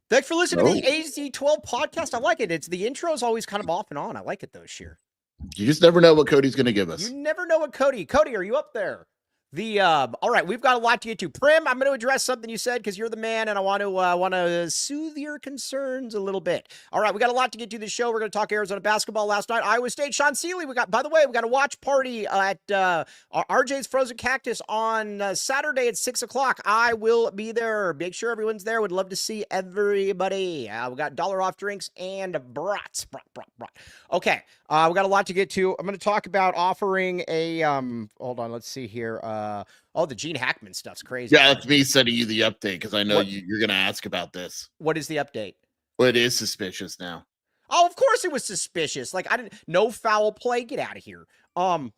Thanks for listening No. to the AZ12 podcast. I like it. It's the intro is always kind of off and on. I like it though, Sheer. You just never know what Cody's going to give us. You never know what Cody. Cody, are you up there? All right, we've got a lot to get to. Prim, I'm going to address something you said because you're the man, and I want to soothe your concerns a little bit. All right, we got a lot to get to this show. We're going to talk Arizona basketball last night. Iowa State, Sean Seeley. By the way, we got a watch party at RJ's Frozen Cactus on Saturday at 6:00. I will be there. Make sure everyone's there. Would love to see everybody. We got $1 off drinks and brats. Brat. Okay, we got a lot to get to. I'm going to talk about offering a hold on, let's see here. The Gene Hackman stuff's crazy. Yeah, that's me sending you the update because I know you're going to ask about this. What is the update? Well, it is suspicious now. Oh, of course it was suspicious. Like, no foul play. Get out of here.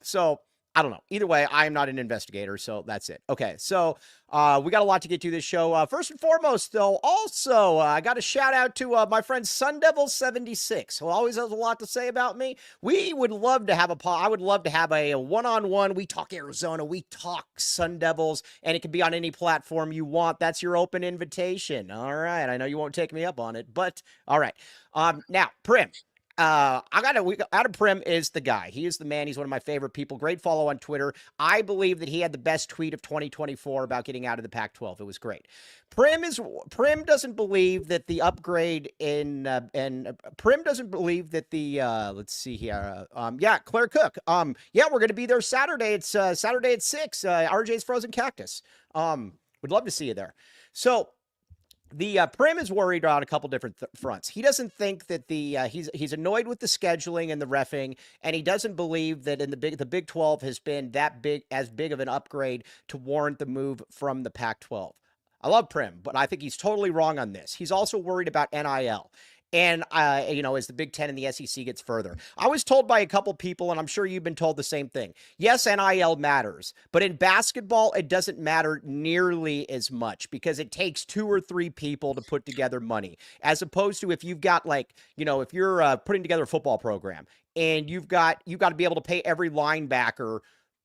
So I don't know. Either way, I am not an investigator, so that's it. Okay, so we got a lot to get to this show. First and foremost, though, also, I got a shout out to my friend SunDevil76, who always has a lot to say about me. We would love to have I would love to have a one-on-one. We talk Arizona, we talk Sun Devils, and it can be on any platform you want. That's your open invitation. All right, I know you won't take me up on it, but all right. Now, Prim. Adam Prim is the guy. He is the man. He's one of my favorite people. Great follow on Twitter. I believe that he had the best tweet of 2024 about getting out of the Pac-12. It was great. Prim doesn't believe that the upgrade Prim doesn't believe that the let's see here. Claire Cook. We're going to be there Saturday. It's Saturday at 6. RJ's Frozen Cactus. Would love to see you there. So the Prim is worried on a couple different fronts. He doesn't think that he's annoyed with the scheduling and the reffing, and he doesn't believe that the Big 12 has been as big of an upgrade to warrant the move from the Pac-12. I love Prim, but I think he's totally wrong on this. He's also worried about NIL. And, as the Big Ten and the SEC gets further. I was told by a couple people, and I'm sure you've been told the same thing. Yes, NIL matters, but in basketball, it doesn't matter nearly as much because it takes 2 or 3 people to put together money, as opposed to if you've got if you're putting together a football program and you've got to be able to pay every linebacker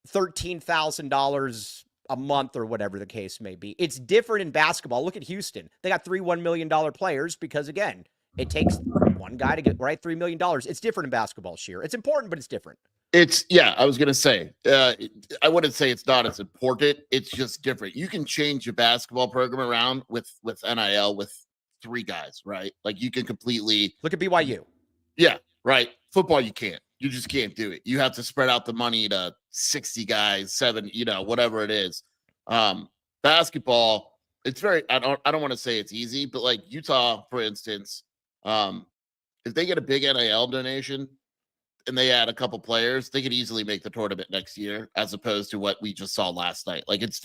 $13,000 a month or whatever the case may be. It's different in basketball. Look at Houston. They got 3 $1 million players because, again, it takes one guy to get $3 million. It's different in basketball, Sheer. It's important, but it's different. I was going to say, I wouldn't say it's not as important. It's just different. You can change your basketball program around with NIL with 3 guys, right? Like you can completely look at BYU. Yeah, right. Football, you can't. You just can't do it. You have to spread out the money to 60 guys, 7, whatever it is. Basketball, it's very. I don't want to say it's easy, but like Utah, for instance. If they get a big NIL donation and they add a couple players, they could easily make the tournament next year, as opposed to what we just saw last night. Like it's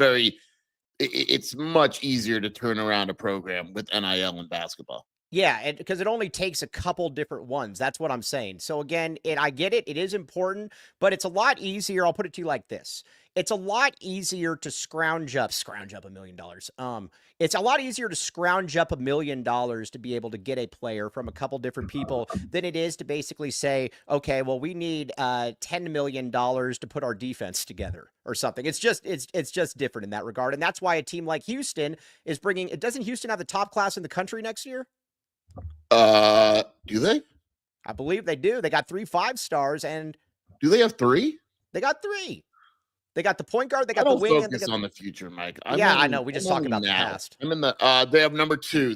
much easier to turn around a program with NIL in basketball. Yeah, because it only takes a couple different ones. That's what I'm saying. So again, I get it. It is important, but it's a lot easier. I'll put it to you like this. It's a lot easier to scrounge up $1 million. It's a lot easier to scrounge up $1 million to be able to get a player from a couple different people than it is to basically say, okay, well, we need $10 million to put our defense together or something. It's just different in that regard. And that's why a team like Houston is doesn't Houston have the top class in the country next year? Do they? I believe they do. They got 3 5-stars, and do they have 3? They got 3. They got the point guard. They got the wing. Focus on the future, Mike. I know. We just talk about the past. I'm in the. They have number 2.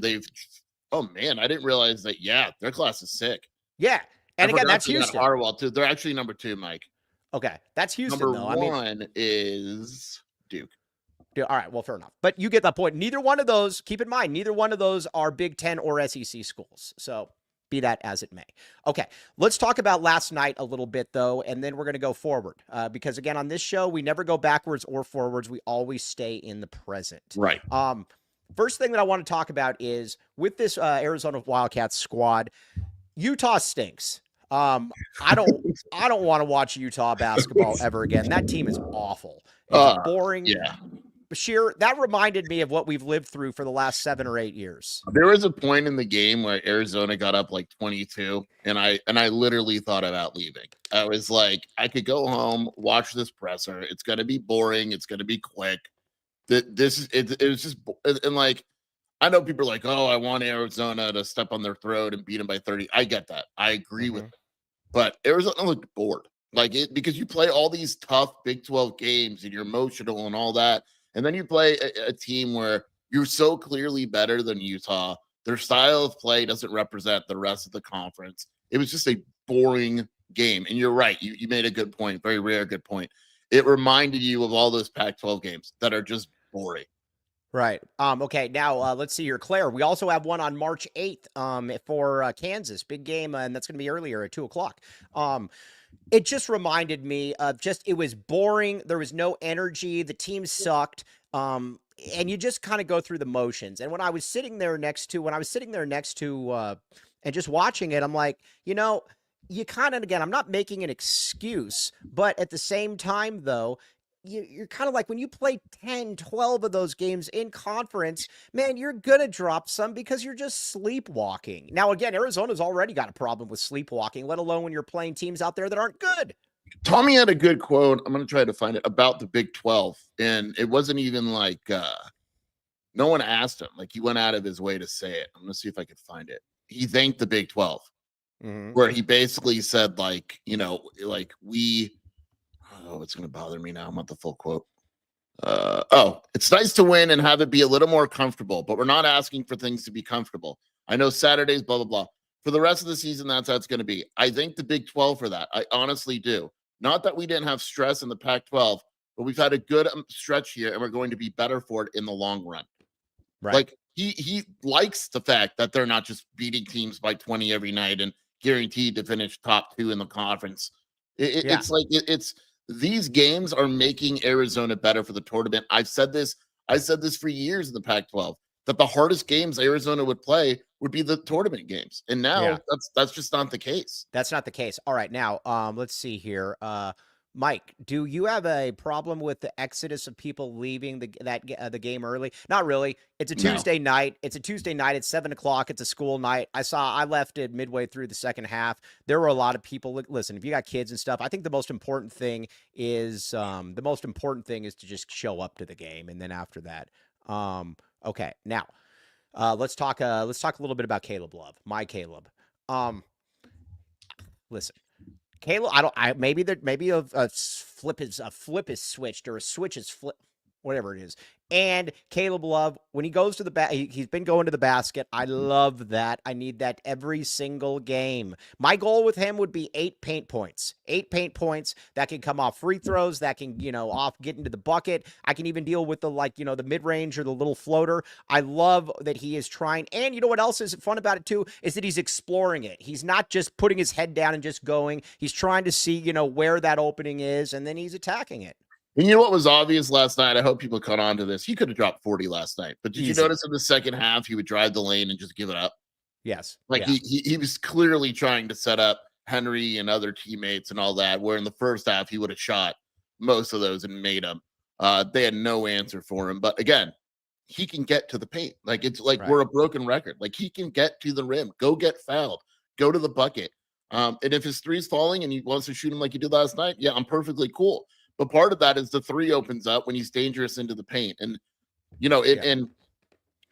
Oh man, I didn't realize that. Yeah, their class is sick. Yeah, and again, that's Houston. Harwell too. They're actually number 2, Mike. Okay, that's Houston. Number though. 1 is Duke. All right, well, fair enough. But you get that point. Neither one of those, keep in mind, neither one of those are Big Ten or SEC schools. So be that as it may. Okay, let's talk about last night a little bit, though, and then we're going to go forward. Because, again, on this show, we never go backwards or forwards. We always stay in the present. Right. First thing that I want to talk about is with this Arizona Wildcats squad, Utah stinks. I don't want to watch Utah basketball ever again. That team is awful. It's boring. Yeah. Bashir, that reminded me of what we've lived through for the last 7 or 8 years. There was a point in the game where Arizona got up like 22, and I literally thought about leaving. I was like, I could go home, watch this presser. It's going to be boring. It's going to be quick. It was just, and like, I know people are like, oh, I want Arizona to step on their throat and beat them by 30. I get that. I agree with it. But Arizona looked bored. Like it because you play all these tough Big 12 games and you're emotional and all that. And then you play a team where you're so clearly better than Utah. Their style of play doesn't represent the rest of the conference. It was just a boring game. And you're right. You made a good point, very rare good point. It reminded you of all those Pac-12 games that are just boring. Right. Okay. Now, let's see here, Claire. We also have one on March 8th, for Kansas, big game, and that's going to be earlier at 2:00. It just reminded me of it was boring. There was no energy. The team sucked. And you just kind of go through the motions. And when I was sitting there next to, and just watching it, I'm like, you kind of, again, I'm not making an excuse, but at the same time, though, you're kind of like when you play 10, 12 of those games in conference, man, you're going to drop some because you're just sleepwalking. Now, again, Arizona's already got a problem with sleepwalking, let alone when you're playing teams out there that aren't good. Tommy had a good quote. I'm going to try to find it about the Big 12. And it wasn't even like no one asked him. Like he went out of his way to say it. I'm going to see if I could find it. He thanked the Big 12, where he basically said, like, like it's going to bother me now. I'm not the full quote. It's nice to win and have it be a little more comfortable, but we're not asking for things to be comfortable. I know Saturdays, blah, blah, blah. For the rest of the season, that's how it's going to be. I thank the Big 12 for that. I honestly do. Not that we didn't have stress in the Pac-12, but we've had a good stretch here, and we're going to be better for it in the long run. Right. Like, he likes the fact that they're not just beating teams by 20 every night and guaranteed to finish top 2 in the conference. It's like these games are making Arizona better for the tournament. I've said this for years in the Pac-12, that the hardest games Arizona would play would be the tournament games. And now that's just not the case. That's not the case. All right. Now, let's see here. Mike, do you have a problem with the exodus of people leaving the game early? Not really. It's a Tuesday night. It's 7:00. It's a school night. I left it midway through the second half. There were a lot of people. Listen, if you got kids and stuff, I think the most important thing is to just show up to the game. And then after that, okay. Now, let's talk a little bit about Caleb Love, my Caleb. Listen, Caleb, maybe a flip is switched or a switch is flip, whatever it is. And Caleb Love, when he goes to the he's been going to the basket. I love that. I need that every single game. My goal with him would be 8 paint points. 8 paint points that can come off free throws, that can, get into the bucket. I can even deal with the mid-range or the little floater. I love that he is trying. And you know what else is fun about it too? Is that he's exploring it. He's not just putting his head down and just going. He's trying to see, where that opening is, and then he's attacking it. And you know what was obvious last night? I hope people caught on to this. He could have dropped 40 last night. But did you notice in the second half, he would drive the lane and just give it up? Yes. He was clearly trying to set up Henry and other teammates and all that, where in the first half, he would have shot most of those and made them. They had no answer for him. But again, he can get to the paint. It's like we're a broken record. Like, he can get to the rim, go get fouled, go to the bucket. And if his three's falling and he wants to shoot him like he did last night, I'm perfectly cool. But part of that is the three opens up when he's dangerous into the paint. And, and,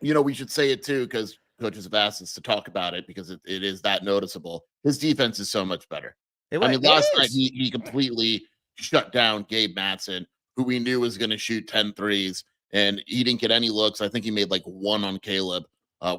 we should say it too, because coaches have asked us to talk about it because it is that noticeable. His defense is so much better. Last night he completely shut down Gabe Matson, who we knew was going to shoot 10 threes, and he didn't get any looks. I think he made like one on Caleb.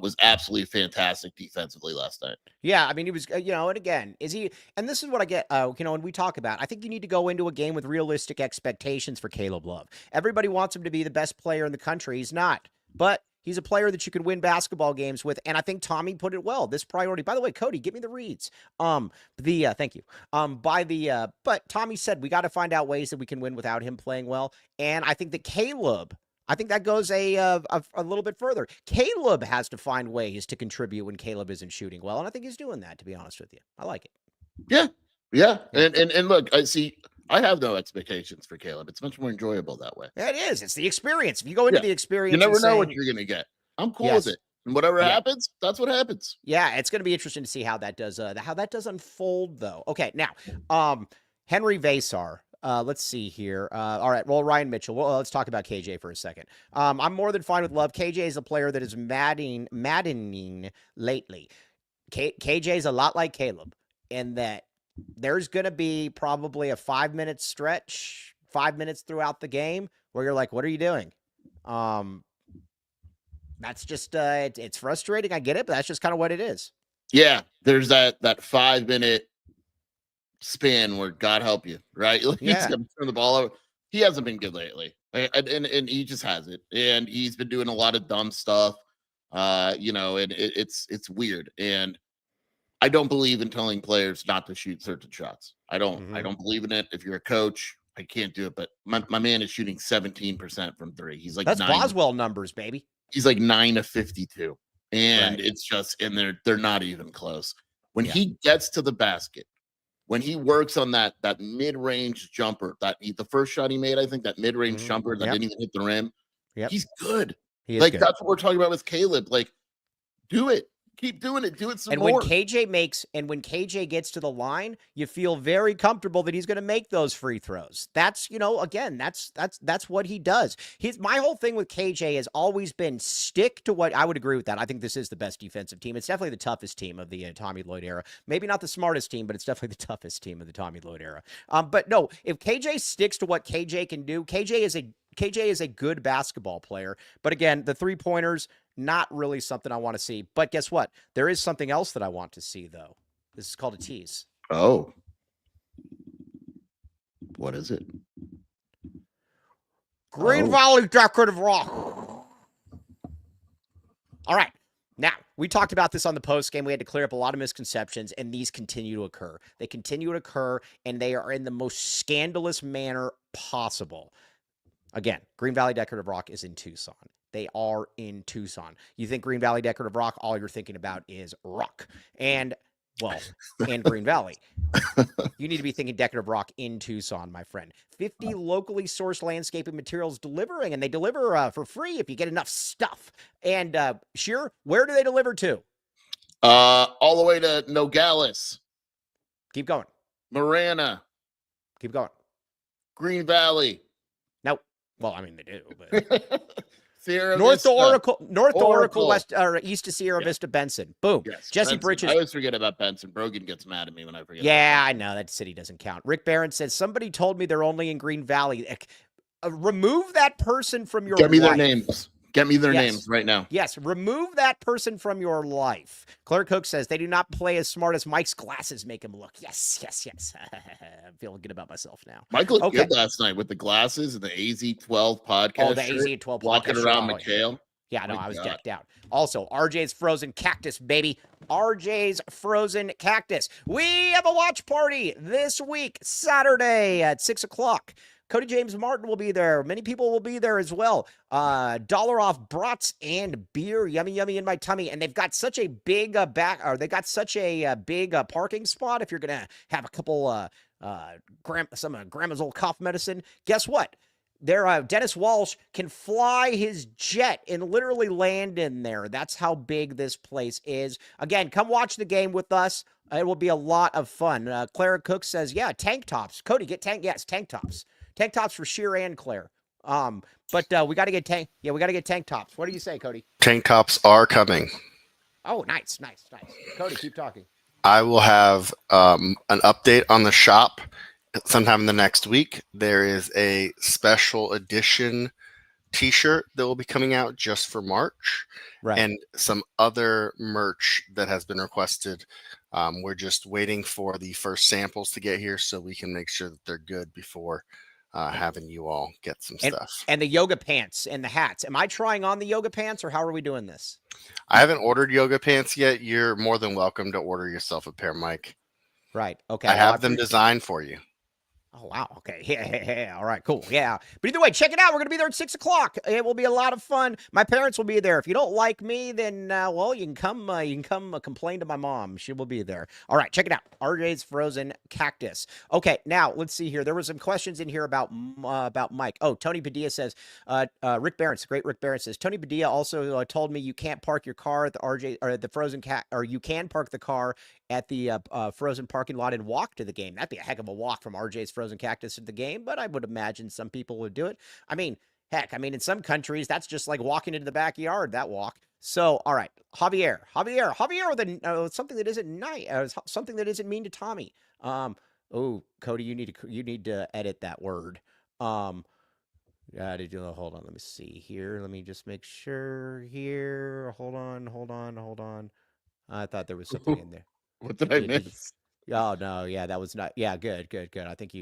Was absolutely fantastic defensively last night. Yeah, I mean, he was, and again, and this is what I get, when we talk about, I think you need to go into a game with realistic expectations for Caleb Love. Everybody wants him to be the best player in the country. He's not, but he's a player that you can win basketball games with, and I think Tommy put it well. This priority, by the way, Cody, give me the reads. Thank you. But Tommy said we got to find out ways that we can win without him playing well, and I think that I think that goes a little bit further. Caleb has to find ways to contribute when Caleb isn't shooting well, and I think he's doing that, to be honest with you. I like it. Yeah. And look, I have no expectations for Caleb. It's much more enjoyable that way. Yeah, it is. It's the experience. If you go into the experience, you never know what you're going to get. I'm cool with it. And whatever happens, that's what happens. Yeah, it's going to be interesting to see how that does unfold, though. Okay, now, Henry Vasar. Let's see here. All right. Well, Ryan Mitchell. Well, let's talk about KJ for a second. I'm more than fine with Love. KJ is a player that is maddening lately. KJ is a lot like Caleb in that there's going to be probably a 5-minute stretch, 5 minutes throughout the game where you're like, what are you doing? That's just, it's frustrating. I get it, but that's just kind of what it is. Yeah. There's that 5-minute span where God help you, right? Like, Yeah. he's going to turn the ball over. He hasn't been good lately. And he just hasn't. And he's been doing a lot of dumb stuff. You know, and it's weird. And I don't believe in telling players not to shoot certain shots. I don't believe in it. If you're a coach, I can't do it. But my man is shooting 17% from three. He's like, that's Boswell numbers, baby. He's like 9 of 52. And Right. it's just, and they're not even close. When he gets to the basket, when he works on that mid-range jumper, the first shot he made, I think that mid-range jumper that didn't even hit the rim, he's good. He is like good. That's what we're talking about with Caleb. Like, do it. Keep doing it. Do it some more. When KJ gets to the line, you feel very comfortable that he's going to make those free throws. That's, again, that's what he does. My whole thing with KJ has always been stick to what I would agree with that. I think this is the best defensive team. It's definitely the toughest team of the Tommy Lloyd era. Maybe not the smartest team, but it's definitely the toughest team of the Tommy Lloyd era. But no, if KJ sticks to what KJ can do, KJ is a good basketball player. But again, the 3-pointers, not really something I want to see. But guess what? There is something else that I want to see, though. This is called a tease. Oh. What is it? Green Valley Decorative Rock. All right. Now, we talked about this on the post game. We had to clear up a lot of misconceptions, and these continue to occur. They continue to occur, and they are in the most scandalous manner possible. Again, Green Valley Decorative Rock is in Tucson. They are in Tucson. You think Green Valley Decorative Rock, all you're thinking about is rock. And Green Valley. You need to be thinking Decorative Rock in Tucson, my friend. 50 locally sourced landscaping materials delivering, and they deliver for free if you get enough stuff. And Sheer, where do they deliver to? All the way to Nogales. Keep going. Marana. Keep going. Green Valley. No. Well, I mean, they do, but Sierra North Vista. to Oracle, west or east to Sierra Vista, Benson. Boom. Yes, Jesse Benson. Bridges. I always forget about Benson. Brogan gets mad at me when I forget. Yeah, I know that city doesn't count. Rick Barron says somebody told me they're only in Green Valley. Remove that person from your. Get me life. their names. Get me their names right now. Yes, remove that person from your life. Claire Cook says they do not play as smart as Mike's glasses make him look. Yes. I'm feeling good about myself now. Mike looked good last night with the glasses and the AZ12 podcast. Oh, the AZ12 walking podcast around shirt. McHale. Yeah, no, I was decked out. Also, RJ's Frozen Cactus, baby. RJ's Frozen Cactus. We have a watch party this week, Saturday at 6 o'clock. Cody James Martin will be there. Many people will be there as well. $1 off brats and beer. Yummy in my tummy. And they've got such a big big parking spot. If you're going to have a couple grandma's old cough medicine, guess what? Dennis Walsh can fly his jet and literally land in there. That's how big this place is. Again, come watch the game with us. It will be a lot of fun. Clara Cook says, yeah, tank tops. Cody, tank tops. Tank tops for Sheer and Claire. But we got to get tank tops. What do you say, Cody? Tank tops are coming. Oh, nice. Cody, keep talking. I will have an update on the shop sometime in the next week. There is a special edition t-shirt that will be coming out just for March, right? And some other merch that has been requested. We're just waiting for the first samples to get here so we can make sure that they're good before having you all get some stuff. And the yoga pants and the hats. Am I trying on the yoga pants, or how are we doing this? I haven't ordered yoga pants yet. You're more than welcome to order yourself a pair, Mike. Right. Okay. I have them designed for you. Oh, wow. Okay. Yeah. All right. Cool. Yeah. But either way, check it out. We're going to be there at 6 o'clock. It will be a lot of fun. My parents will be there. If you don't like me, then, you can come complain to my mom. She will be there. All right. Check it out. RJ's Frozen Cactus. Okay. Now, let's see here. There were some questions in here about Mike. Oh, Tony Padilla says, Rick Barron, great Rick Barron says, Tony Padilla also told me you can't park your car at the RJ or the Frozen Cat, or you can park the car at the Frozen parking lot and walk to the game. That'd be a heck of a walk from RJ's Frozen frozen cactus at the game, but I would imagine some people would do it. I mean, heck, in some countries, that's just like walking into the backyard, that walk. So, all right, Javier with something that isn't nice, something that isn't mean to Tommy. Oh, Cody, you need to edit that word. Hold on, let me see here. Let me just make sure here. Hold on. I thought there was something in there. What did I miss? Oh no, yeah, that was not. Yeah, good. I think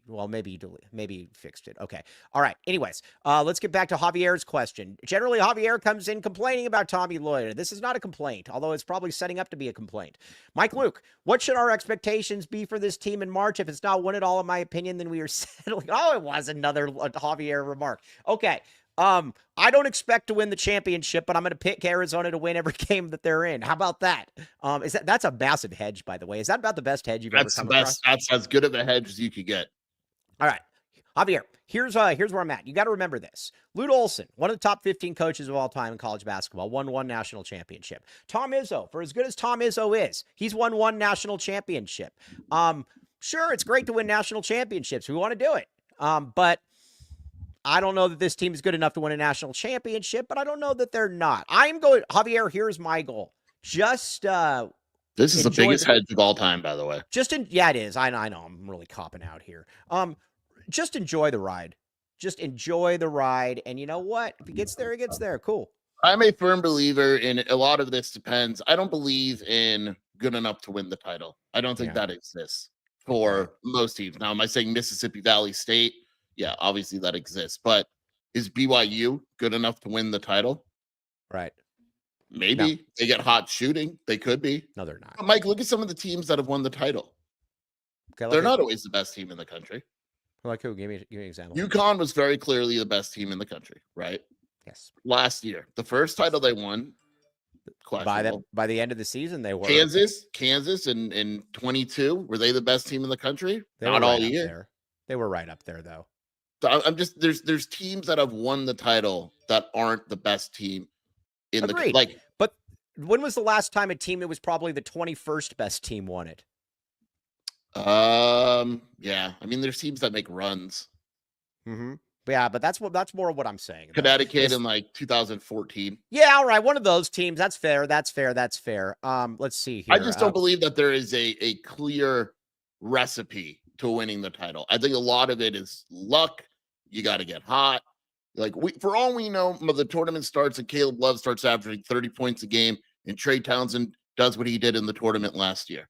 well, maybe you fixed it. Okay, all right. Anyways, let's get back to Javier's question. Generally, Javier comes in complaining about Tommy Lloyd. This is not a complaint, although it's probably setting up to be a complaint. Mike Luke, what should our expectations be for this team in March? If it's not win it all, in my opinion, then we are settling. Oh, it was another Javier remark. Okay. I don't expect to win the championship, but I'm going to pick Arizona to win every game that they're in. How about that? That's a massive hedge, by the way. Is that about the best hedge you've ever come across? That's as good of a hedge as you could get. All right, Javier, here's where I'm at. You got to remember this. Lute Olson, one of the top 15 coaches of all time in college basketball, won one national championship. Tom Izzo, for as good as Tom Izzo is, he's won one national championship. Sure, it's great to win national championships. We want to do it. But I don't know that this team is good enough to win a national championship, but I don't know that they're not. Javier, here's my goal. This is the biggest hedge of all time, by the way. Yeah, it is. I know. I'm really copping out here. Just enjoy the ride. Just enjoy the ride. And you know what? If it gets there, it gets there. Cool. I'm a firm believer in a lot of this depends. I don't believe in good enough to win the title. I don't think that exists for most teams. Now, am I saying Mississippi Valley State? Yeah, obviously that exists. But is BYU good enough to win the title? Right. Maybe. No. They get hot shooting. They could be. No, they're not. But Mike, look at some of the teams that have won the title. Okay, they're not always the best team in the country. Like who? Give me an example. UConn was very clearly the best team in the country, right? Yes. Last year, the first title they won. By the end of the season, they were. Kansas in 22. Were they the best team in the country? Not all year. They were right up there, though. So I'm just there's teams that have won the title that aren't the best team in the like. But when was the last time a team that was probably the 21st best team won it? Yeah. I mean, there's teams that make runs. Mm-hmm. Yeah, but that's more of what I'm saying. Connecticut in like 2014. Yeah, all right. One of those teams. That's fair. Let's see here. I just don't believe that there is a clear recipe to winning the title. I think a lot of it is luck. You got to get hot. Like for all we know, the tournament starts and Caleb Love starts averaging 30 points a game, and Trey Townsend does what he did in the tournament last year.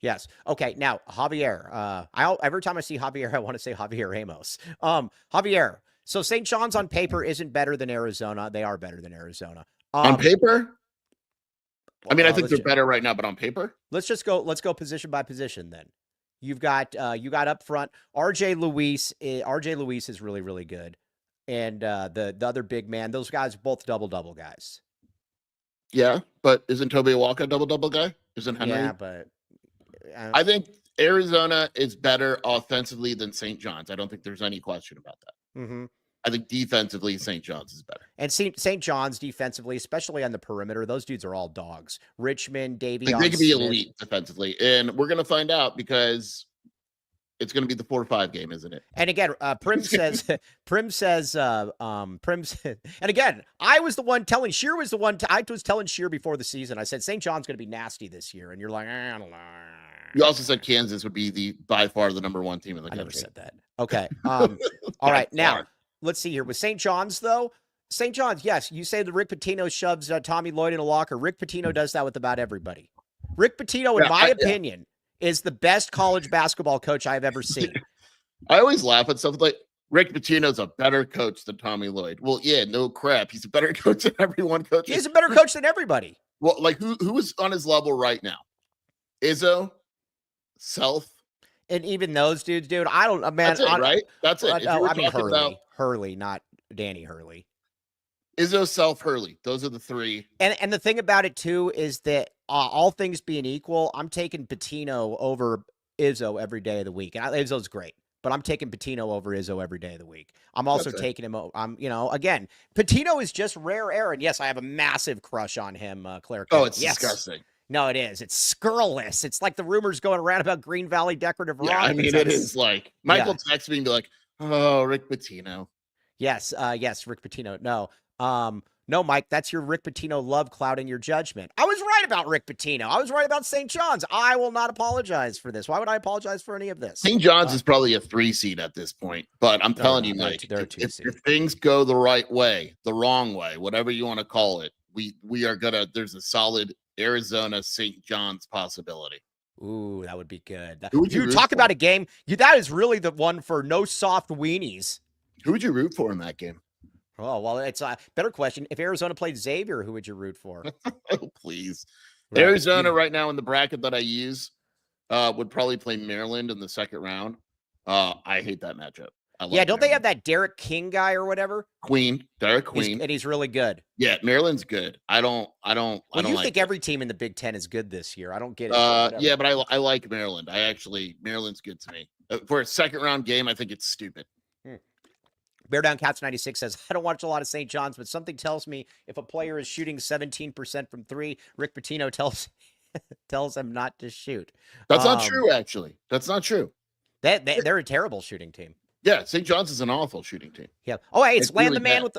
Yes. Okay. Now, Javier. Every time I see Javier, I want to say Javier Ramos. Javier. So St. John's on paper isn't better than Arizona. They are better than Arizona. On paper? I mean, I think they're better right now, but on paper? Let's go position by position then. You got up front RJ Luis. RJ Luis is really, really good. And the other big man, those guys are both double guys. Yeah, but isn't Toby Awaka a double guy? Isn't Henry? Yeah, but I think Arizona is better offensively than St. John's. I don't think there's any question about that. Mm-hmm. I think defensively, St. John's is better. And St. John's defensively, especially on the perimeter, those dudes are all dogs. Richmond, Davion, they could be elite defensively, and we're going to find out because it's going to be the 4-5 game, isn't it? And again, Prim says, and again, I was the one telling Shear was the one. I was telling Shear before the season. I said St. John's going to be nasty this year, and you're like, I don't know. You also said Kansas would be by far the number one team in the country. I never said that. Okay. All right. Now, let's see here. With St. John's, though, St. John's, yes, you say that Rick Pitino shoves Tommy Lloyd in a locker. Rick Pitino does that with about everybody. Rick Pitino, in my opinion, is the best college basketball coach I've ever seen. I always laugh at stuff like Rick Pitino's a better coach than Tommy Lloyd. Well, yeah, no crap. He's a better coach than everyone coaches. He's a better coach than everybody. Well, like who is on his level right now? Izzo, Self. And even those dudes, dude, I don't, man. That's it, right? That's it. I mean, Hurley, not Danny Hurley. Izzo, Self, Hurley. Those are the three. And the thing about it, too, is that all things being equal, I'm taking Pitino over Izzo every day of the week. And Izzo's great, but I'm taking Pitino over Izzo every day of the week. I'm also taking him. Again, Pitino is just rare air. And yes, I have a massive crush on him, Claire. Oh, it's disgusting. No, it is. It's scurrilous. It's like the rumors going around about Green Valley Decorative Rock. Yeah, I mean, it is like Michael texts me and be like, "Oh, Rick Pitino." Yes, yes, Rick Pitino. No, Mike, that's your Rick Pitino love clouding your judgment. I was right about Rick Pitino. I was right about St. John's. I will not apologize for this. Why would I apologize for any of this? St. John's is probably a 3 seed at this point, but I'm telling you, Mike, if things go the right way, the wrong way, whatever you want to call it, we are gonna. There's a solid Arizona St. John's possibility. Ooh, that would be good. Who would you talk about a game? That is really the one for no soft weenies. Who would you root for in that game? Oh, well, it's a better question. If Arizona played Xavier, who would you root for? Oh, please. Right. Arizona right now in the bracket that I use would probably play Maryland in the second round. I hate that matchup. Yeah, don't they have that Derek King guy or whatever? Derek Queen. And he's really good. Yeah, Maryland's good. I don't think every team in the Big Ten is good this year. I don't get it. Yeah, but I like Maryland. Maryland's good to me. For a second round game, I think it's stupid. Bear Down Cats 96 says, I don't watch a lot of St. John's, but something tells me if a player is shooting 17% from 3, Rick Pitino tells him not to shoot. That's not true, actually. That's not true. They're a terrible shooting team. Yeah, St. John's is an awful shooting team. Yeah. Oh, hey, it's Land the Man with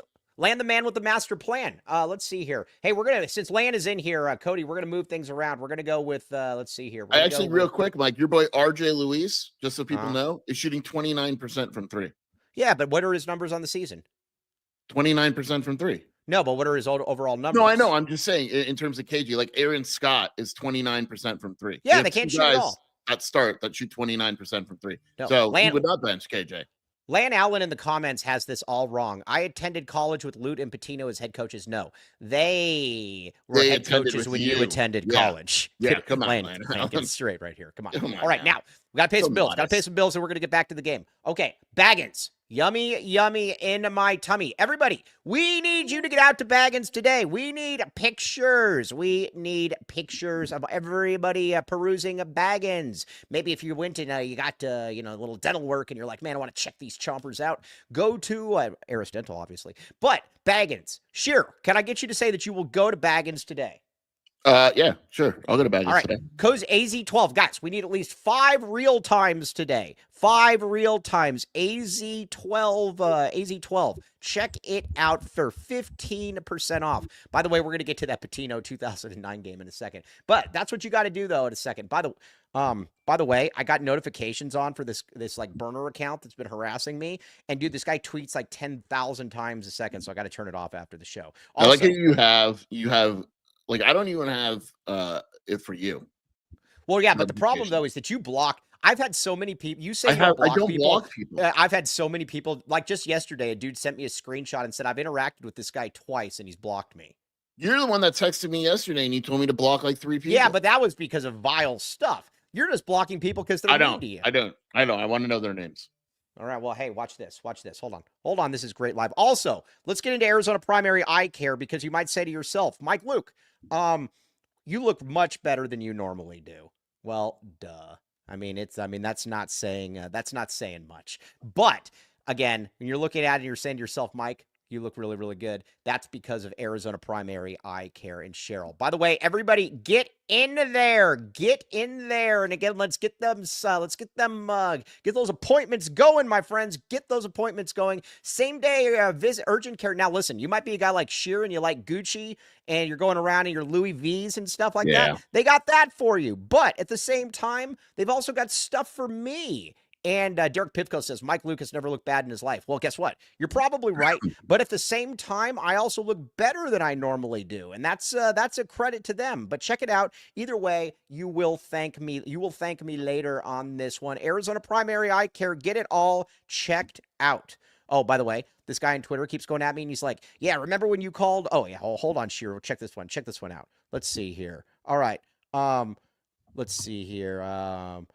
the master plan. Let's see here. Hey, since Land is in here, Cody, we're gonna move things around. We're gonna go with let's see here. Real quick, Mike, your boy RJ Luis, just so people know, is shooting 29% from 3. Yeah, but what are his numbers on the season? 29% from 3. No, but what are his overall numbers? No, I know. I'm just saying in terms of KG, like Aaron Scott is 29% from 3. Yeah, they can't shoot at all. That shoot 29% from 3. No, so he would not bench KJ. Lan Allen in the comments has this all wrong. I attended college with Lute and Pitino as head coaches. No, they were head coaches when you attended college. Yeah, come on, Lan, get straight right here. Come on. All right, now we got to pay some bills. Got to pay some bills, and we're going to get back to the game. Okay, Baggins. Yummy, yummy in my tummy. Everybody, we need you to get out to Baggins today. We need pictures. We need pictures of everybody perusing Baggins. Maybe if you went and you got a little dental work and you're like, man, I want to check these chompers out. Go to Aris Dental, obviously. But Baggins, sure. Can I get you to say that you will go to Baggins today? Yeah, sure. I'll go to Baggins today. Codes AZ12. Guys, we need at least 5 real times today. 5 real times. AZ12. Check it out for 15% off. By the way, we're going to get to that Pitino 2009 game in a second. But that's what you got to do, though, in a second. By the way, I got notifications on for this like burner account that's been harassing me. And dude, this guy tweets like 10,000 times a second, so I got to turn it off after the show. Also, I like how you have like, I don't even have it for you. Well, yeah, but the problem though is that you block. I've had so many people. You say I don't block people. I've had so many people. Like just yesterday, a dude sent me a screenshot and said I've interacted with this guy twice and he's blocked me. You're the one that texted me yesterday and you told me to block like 3 people. Yeah, but that was because of vile stuff. You're just blocking people because they're mean to you. I don't. I want to know their names. All right. Well, hey, watch this. Hold on. This is great live. Also, let's get into Arizona Primary Eye Care because you might say to yourself, Mike Luke, you look much better than you normally do. Well, duh. That's not saying much. But again, when you're looking at it and you're saying to yourself, Mike, you look really, really good. That's because of Arizona Primary Eye Care and Cheryl. By the way, everybody get in there. Get in there. And again, get those appointments going, my friends. Get those appointments going. Same day visit urgent care. Now, listen, you might be a guy like Sheer and you like Gucci and you're going around in your Louis V's and stuff like that. They got that for you. But at the same time, they've also got stuff for me. And Derek Pivko says, Mike Lucas never looked bad in his life. Well, guess what? You're probably right. But at the same time, I also look better than I normally do. And that's a credit to them. But check it out. Either way, you will thank me. You will thank me later on this one. Arizona Primary Eye Care. Get it all checked out. Oh, by the way, this guy on Twitter keeps going at me and he's like, yeah, remember when you called? Oh, yeah. Hold on, Shiro. Check this one. Check this one out. Let's see here. All right. Let's see here. All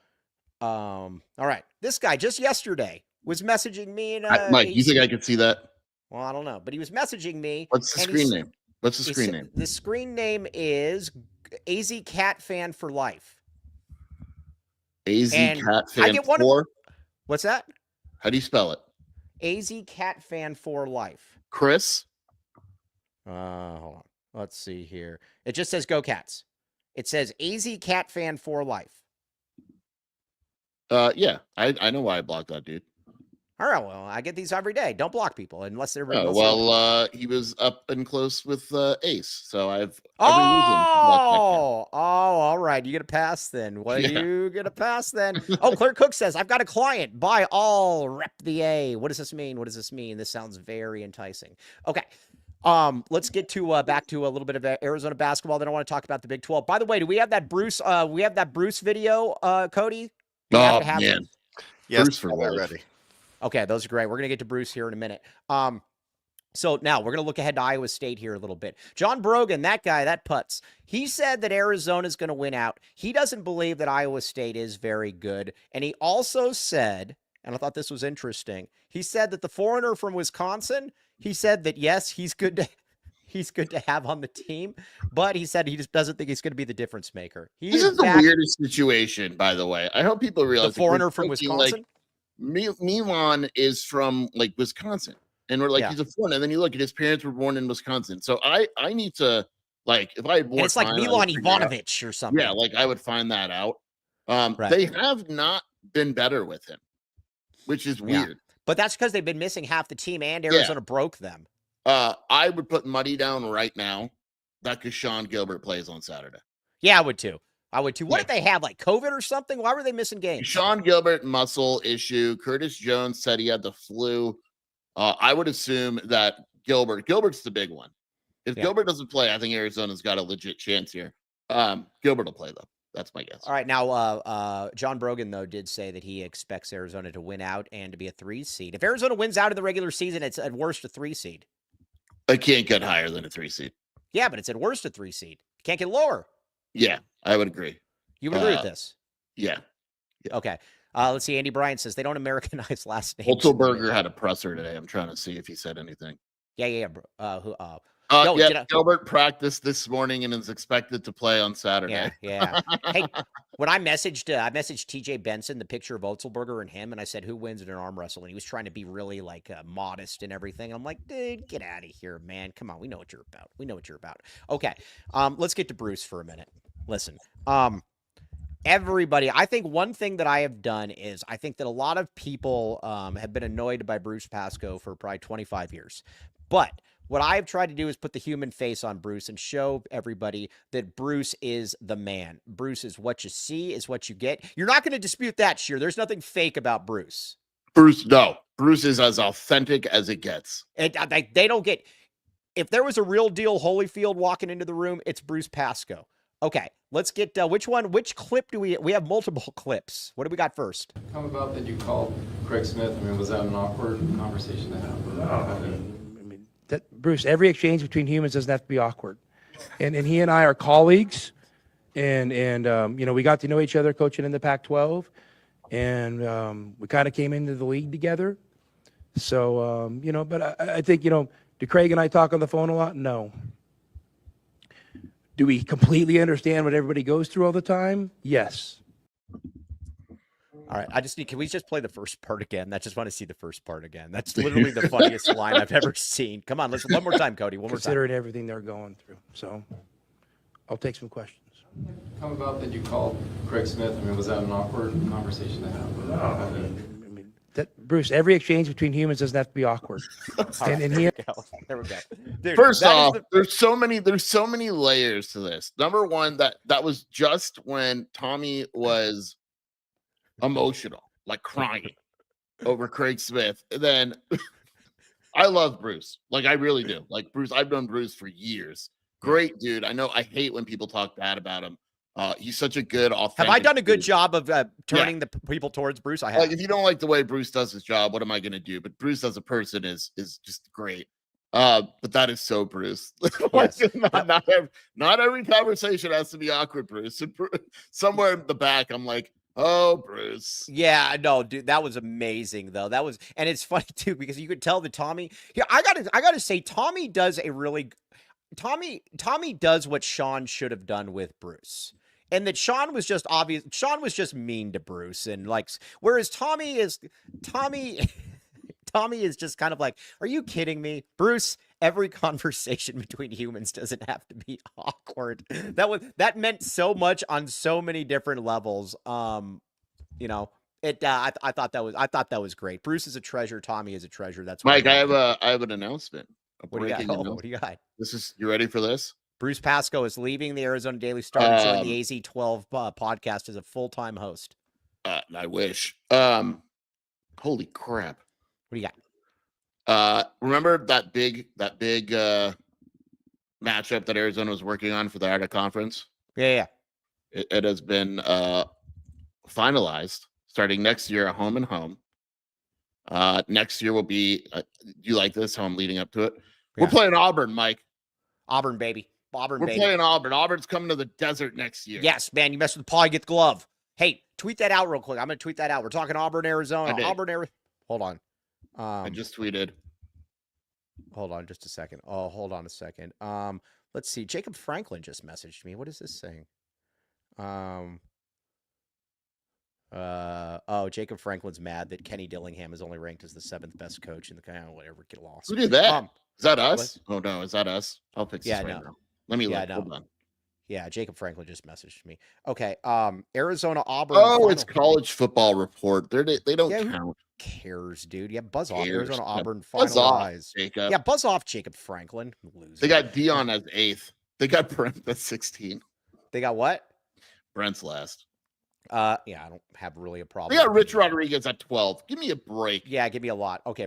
right. This guy just yesterday was messaging me and Mike, you think I could see that? Well, I don't know, but he was messaging me. What's the screen name? What's the screen name? The screen name is AZ Cat Fan for Life. AZ Cat Fan for? What's that? How do you spell it? AZ Cat Fan for Life. Chris? Hold on. Let's see here. It just says Go Cats. It says AZ Cat fan for life. Yeah, I know why I blocked that dude. All right, well, I get these every day. Don't block people unless they're Oh, well, he was up and close with Ace, so I've every reason to block that guy. All right. You get a pass then. Well, Yeah. you get a pass then. Oh, Claire Cook says, I've got a client. Buy all, rep the A. What does this mean? What does this mean? This sounds very enticing. Okay. Let's get to back to a little bit of Arizona basketball. Then I want to talk about the Big 12. By the way, do we have that Bruce? We have that Bruce video, Cody? We have Oh to have man, it. Yes, Bruce for we're life. ready. Okay, those are great. We're gonna get to Bruce here in a minute. So now we're gonna look ahead to Iowa State here a little bit. John Brogan, that guy, that putz, he said that Arizona's gonna win out. He doesn't believe that Iowa State is very good, and he also said, and I thought this was interesting. He said that the foreigner from Wisconsin, he said that yes, he's good to have on the team, but he said he just doesn't think he's going to be the difference maker. This is the weirdest situation, by the way. I hope people realize the foreigner from Wisconsin. Milan is from like Wisconsin, and we're like he's a foreigner. And then you look at his parents were born in Wisconsin, so I need to like if I had more and it's like time, Milan Ivanovic or something. Yeah, like I would find that out. Right. They have not been better with him, which is weird. Yeah. But that's because they've been missing half the team, and Arizona broke them. I would put money down right now that Sean Gilbert plays on Saturday. Yeah, I would too. What did they have, like COVID or something? Why were they missing games? Sean Gilbert muscle issue. Curtis Jones said he had the flu. I would assume that Gilbert's the big one. If Gilbert doesn't play, I think Arizona's got a legit chance here. Gilbert will play though. That's my guess. All right. Now, John Brogan, though, did say that he expects Arizona to win out and to be a 3 seed. If Arizona wins out in the regular season, it's at worst a 3 seed. It can't get higher than a 3 seed. Yeah, but it's at worst a 3 seed. Can't get lower. Yeah, I would agree. You would agree with this? Yeah. Okay. Let's see. Andy Bryant says they don't Americanize last names. Holtzberger had a presser today. I'm trying to see if he said anything. Yeah. Gilbert practiced this morning and is expected to play on Saturday. Yeah. Hey, when I messaged TJ Benson the picture of Otzelberger and him, and I said, "Who wins in an arm wrestle?" And he was trying to be really like modest and everything. And I'm like, "Dude, get out of here, man! Come on, we know what you're about." Okay, let's get to Bruce for a minute. Listen, everybody, I think one thing that I have done is I think that a lot of people have been annoyed by Bruce Pasco for probably 25 years, but what I've tried to do is put the human face on Bruce and show everybody that Bruce is the man. Bruce is what you see, is what you get. You're not going to dispute that, Sheer. There's nothing fake about Bruce. Bruce is as authentic as it gets. They don't get. If there was a real deal Holyfield walking into the room, it's Bruce Pasco. Okay, let's get which clip do we have multiple clips. What do we got first? How about that you called Craig Smith? I mean, was that an awkward conversation to have? Bruce, every exchange between humans doesn't have to be awkward. And he and I are colleagues, and we got to know each other coaching in the Pac-12, and we kind of came into the league together. So, but I think, do Craig and I talk on the phone a lot? No. Do we completely understand what everybody goes through all the time? Yes. All right, can we just play the first part again? I just want to see the first part again. That's literally the funniest line I've ever seen. Come on, listen, one more time, Cody. One more time. Considering everything they're going through. So I'll take some questions. How about that you called Craig Smith? I mean, was that an awkward conversation to have? Bruce, every exchange between humans doesn't have to be awkward. There we go. Dude, first off, there's so many layers to this. Number one, that was just when Tommy was emotional, like crying over Craig Smith. And then I love Bruce. Like I really do. Like Bruce, I've known Bruce for years. Great dude. I know I hate when people talk bad about him. He's such a good authentic. Have I done a good job of turning the people towards Bruce? I have. Like if you don't like the way Bruce does his job, what am I going to do? But Bruce as a person is just great. But that is so Bruce. Like, Yes. not every conversation has to be awkward, Bruce. Somewhere in the back, I'm like, oh, Bruce. Yeah, no, dude, that was amazing though. And it's funny too because you could tell that Tommy. Yeah, I gotta say, Tommy does what Sean should have done with Bruce, and that Sean was just obvious. Sean was just mean to Bruce, and whereas Tommy is just kind of like, are you kidding me, Bruce? every conversation between humans doesn't have to be awkward. That meant so much on so many different levels. You know, I thought that was great. Bruce is a treasure. Tommy is a treasure. That's why Mike, I have an announcement. What do you got? Oh, what do you got? You ready for this? Bruce Pasco is leaving the Arizona Daily Star to join the AZ12 podcast as a full-time host. I wish. Holy crap! What do you got? Remember that big matchup that Arizona was working on for the Arctic Conference? Yeah. It has been finalized. Starting next year, a home and home. Next year will be. Do you like this? How I'm leading up to it? Yeah. We're playing Auburn, Mike. Auburn, baby. We're playing Auburn. Auburn's coming to the desert next year. Yes, man. You mess with Paul, you get the glove. Hey, tweet that out real quick. I'm going to tweet that out. We're talking Auburn, Arizona. Hold on. I just tweeted. Hold on just a second. Oh, hold on a second. Let's see. Jacob Franklin just messaged me. What is this saying? Jacob Franklin's mad that Kenny Dillingham is only ranked as the 7th best coach in the kind of whatever. Get lost. Who did that? Is that us? What? Oh no, is that us? I'll fix this right now. Let me look. Hold on. Yeah, Jacob Franklin just messaged me. Okay. Arizona, Auburn. It's College Football Report. They don't count. Who cares, dude? Yeah, buzz off. Arizona, Auburn. Buzz off, Jacob. Yeah, buzz off, Jacob Franklin. Loser. They got Dion as 8th. They got Brent at 16. They got what? Brent's last. Yeah, I don't have really a problem. They got Rich Rodriguez at 12. Give me a break. Yeah, give me a lot. Okay,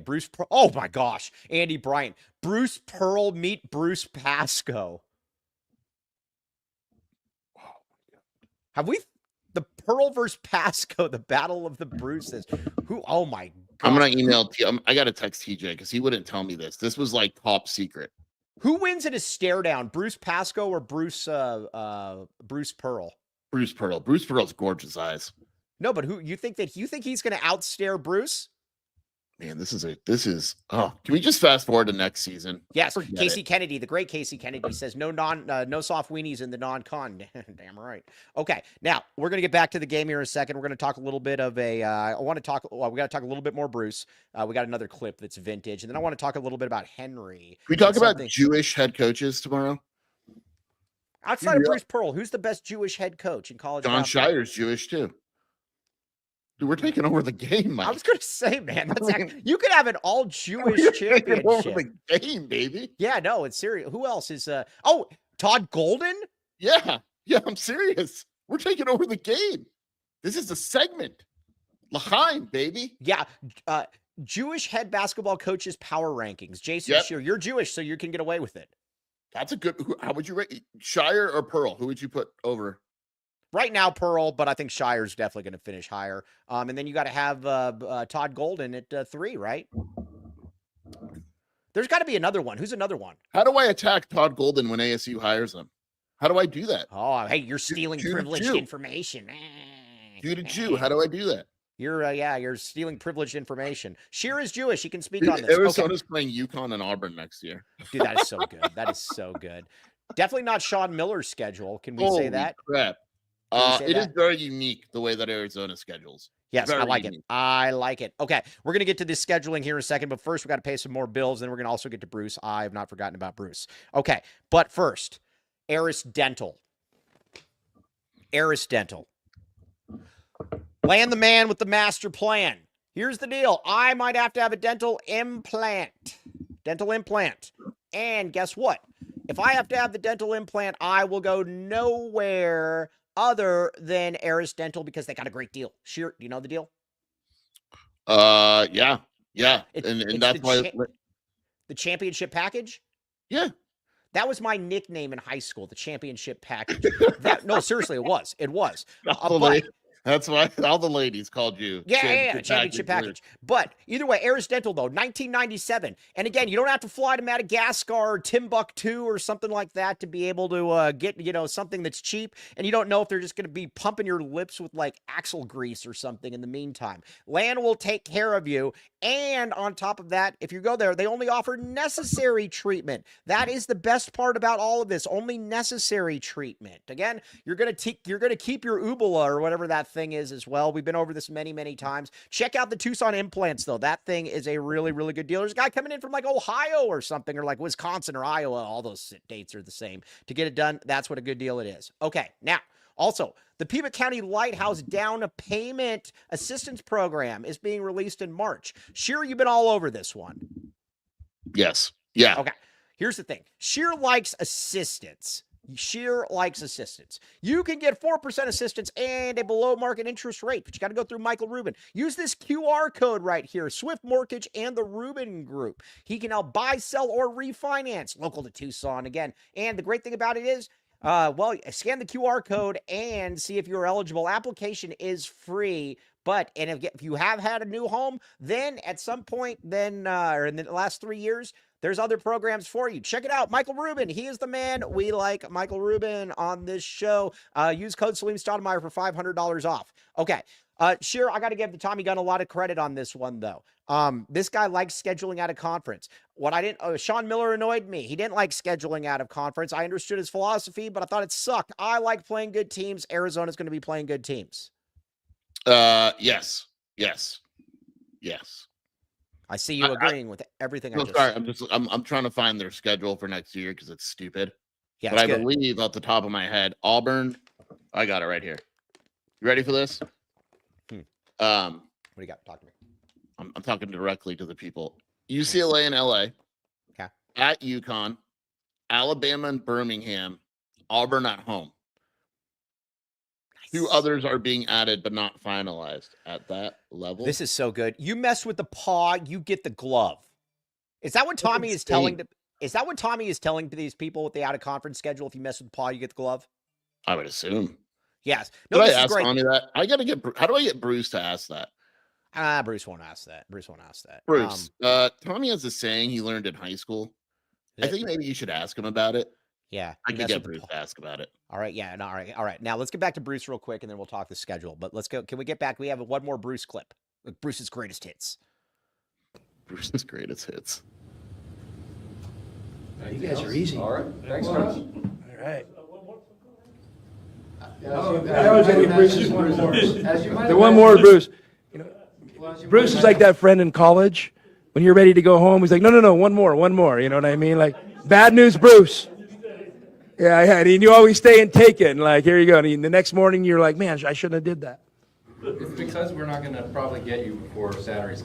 oh my gosh, Andy Bryant. Bruce Pearl meet Bruce Pasco. Have we the Pearl versus Pasco, the battle of the Bruces? Oh my god. I'm gonna email I gotta text TJ because he wouldn't tell me this. This was like top secret. Who wins in a stare down? Bruce Pasco or Bruce Pearl? Bruce Pearl. Bruce Pearl's gorgeous eyes. No, but you think he's gonna outstare Bruce? Man, this is can we just fast forward to next season? Yes. Casey Kennedy, the great Casey Kennedy says no soft weenies in the non-con. Damn right. Okay. Now we're going to get back to the game here in a second. We're going to talk a little bit of we got to talk a little bit more Bruce. We got another clip that's vintage. And then I want to talk a little bit about Henry. Can we talk about Jewish head coaches tomorrow? Outside of Bruce Pearl, who's the best Jewish head coach in college? John Shire's Jewish too. Dude, we're taking over the game, Mike. I was going to say, man, you could have an all-Jewish championship. Taking over the game, baby. Yeah, no, it's serious. Who else is? Todd Golden. Yeah, I'm serious. We're taking over the game. This is a segment. L'chaim, baby. Yeah, Jewish head basketball coaches power rankings. Jason Shear, you're Jewish, so you can get away with it. That's a good. How would you rate Shire or Pearl? Who would you put over? Right now, Pearl, but I think Shire's definitely going to finish higher. And then you got to have Todd Golden at 3, right? There's got to be another one. Who's another one? How do I attack Todd Golden when ASU hires him? How do I do that? Oh, hey, you're stealing privileged information. Jew to Jew. How do I do that? You're stealing privileged information. Shear is Jewish. He can speak on this. Arizona's playing UConn and Auburn next year. Dude, that is so good. That is so good. Definitely not Sean Miller's schedule. Can we say that? Crap. It is very unique the way that Arizona schedules. Yes, I like it. I like it. Okay, we're going to get to this scheduling here in a second, but first we got to pay some more bills. Then we're going to also get to Bruce. I have not forgotten about Bruce. Okay, but first, Aris Dental. Aris Dental. Land the man with the master plan. Here's the deal. I might have to have a dental implant. Dental implant. And guess what? If I have to have the dental implant, I will go nowhere other than Aris Dental because they got a great deal. Sheer, do you know the deal? Yeah. And that's why the championship package. Yeah, that was my nickname in high school. The championship package. No, seriously, it was. It was. That's why all the ladies called you. Yeah, championship package. But either way, Aris Dental, though, 1997. And again, you don't have to fly to Madagascar or Timbuktu or something like that to be able to get, something that's cheap. And you don't know if they're just going to be pumping your lips with like axle grease or something in the meantime. Land will take care of you. And on top of that, if you go there, they only offer necessary treatment. That is the best part about all of this. Only necessary treatment. Again, you're going to keep your uvula or whatever that thing is as well. We've been over this many, many times. Check out the Tucson implants, though. That thing is a really, really good deal. There's a guy coming in from like Ohio or something, or like Wisconsin or Iowa. All those dates are the same. To get it done, that's what a good deal it is. Okay, now, also, the Pima County Lighthouse Down Payment Assistance Program is being released in March. Sheer, you've been all over this one. Yes. Yeah. Okay. Here's the thing. Sheer likes assistance. Sheer likes assistance. You can get 4% assistance and a below market interest rate, but you got to go through Michael Rubin. Use this QR code right here, Swift Mortgage and the Rubin Group. He can help buy, sell, or refinance local to Tucson again. And the great thing about it is, scan the QR code and see if you're eligible. Application is free. But, and if you have had a new home, then at some point, or in the last 3 years, there's other programs for you. Check it out. Michael Rubin. He is the man. We like Michael Rubin on this show. Use code Salim Stoudemire for $500 off. Okay. Sure, I got to give the Tommy Gunn a lot of credit on this one, though. This guy likes scheduling out of conference. Sean Miller annoyed me. He didn't like scheduling out of conference. I understood his philosophy, but I thought it sucked. I like playing good teams. Arizona's going to be playing good teams. Yes. I see you agreeing with everything I just sorry, said. I'm trying to find their schedule for next year because it's stupid. Yeah, but I good. believe off the top of my head, Auburn. I got it right here. You ready for this? What do you got? Talk to me. I'm talking directly to the people. UCLA and LA. Okay. At UConn, Alabama and Birmingham, Auburn at home. Two others are being added but not finalized at that level. This is so good. You mess with the paw, you get the glove. Is that what Tommy is telling? Is that what Tommy is telling to these people with the out of conference schedule? If you mess with the paw, you get the glove. I would assume. Yes. No, this is great. Tommy that? I got to get. How do I get Bruce to ask that? Bruce won't ask that. Bruce. Tommy has a saying he learned in high school. I think maybe you should ask him about it. Yeah, I can get Bruce to ask about it. All right, yeah, no, all right. Now let's get back to Bruce real quick, and then we'll talk the schedule. But let's go. Can we get back? We have one more Bruce clip. Like Bruce's greatest hits. Bruce's greatest hits. You guys are easy. All right, thanks, Bruce. All right. The one more, Bruce. You know, Bruce is like that friend in college. When you're ready to go home, he's like, no, one more. You know what I mean? Like, bad news, Bruce. Yeah, and you always stay and take it. And like, here you go. And the next morning, you're like, man, I shouldn't have did that. It's because we're not going to probably get you before Saturday's.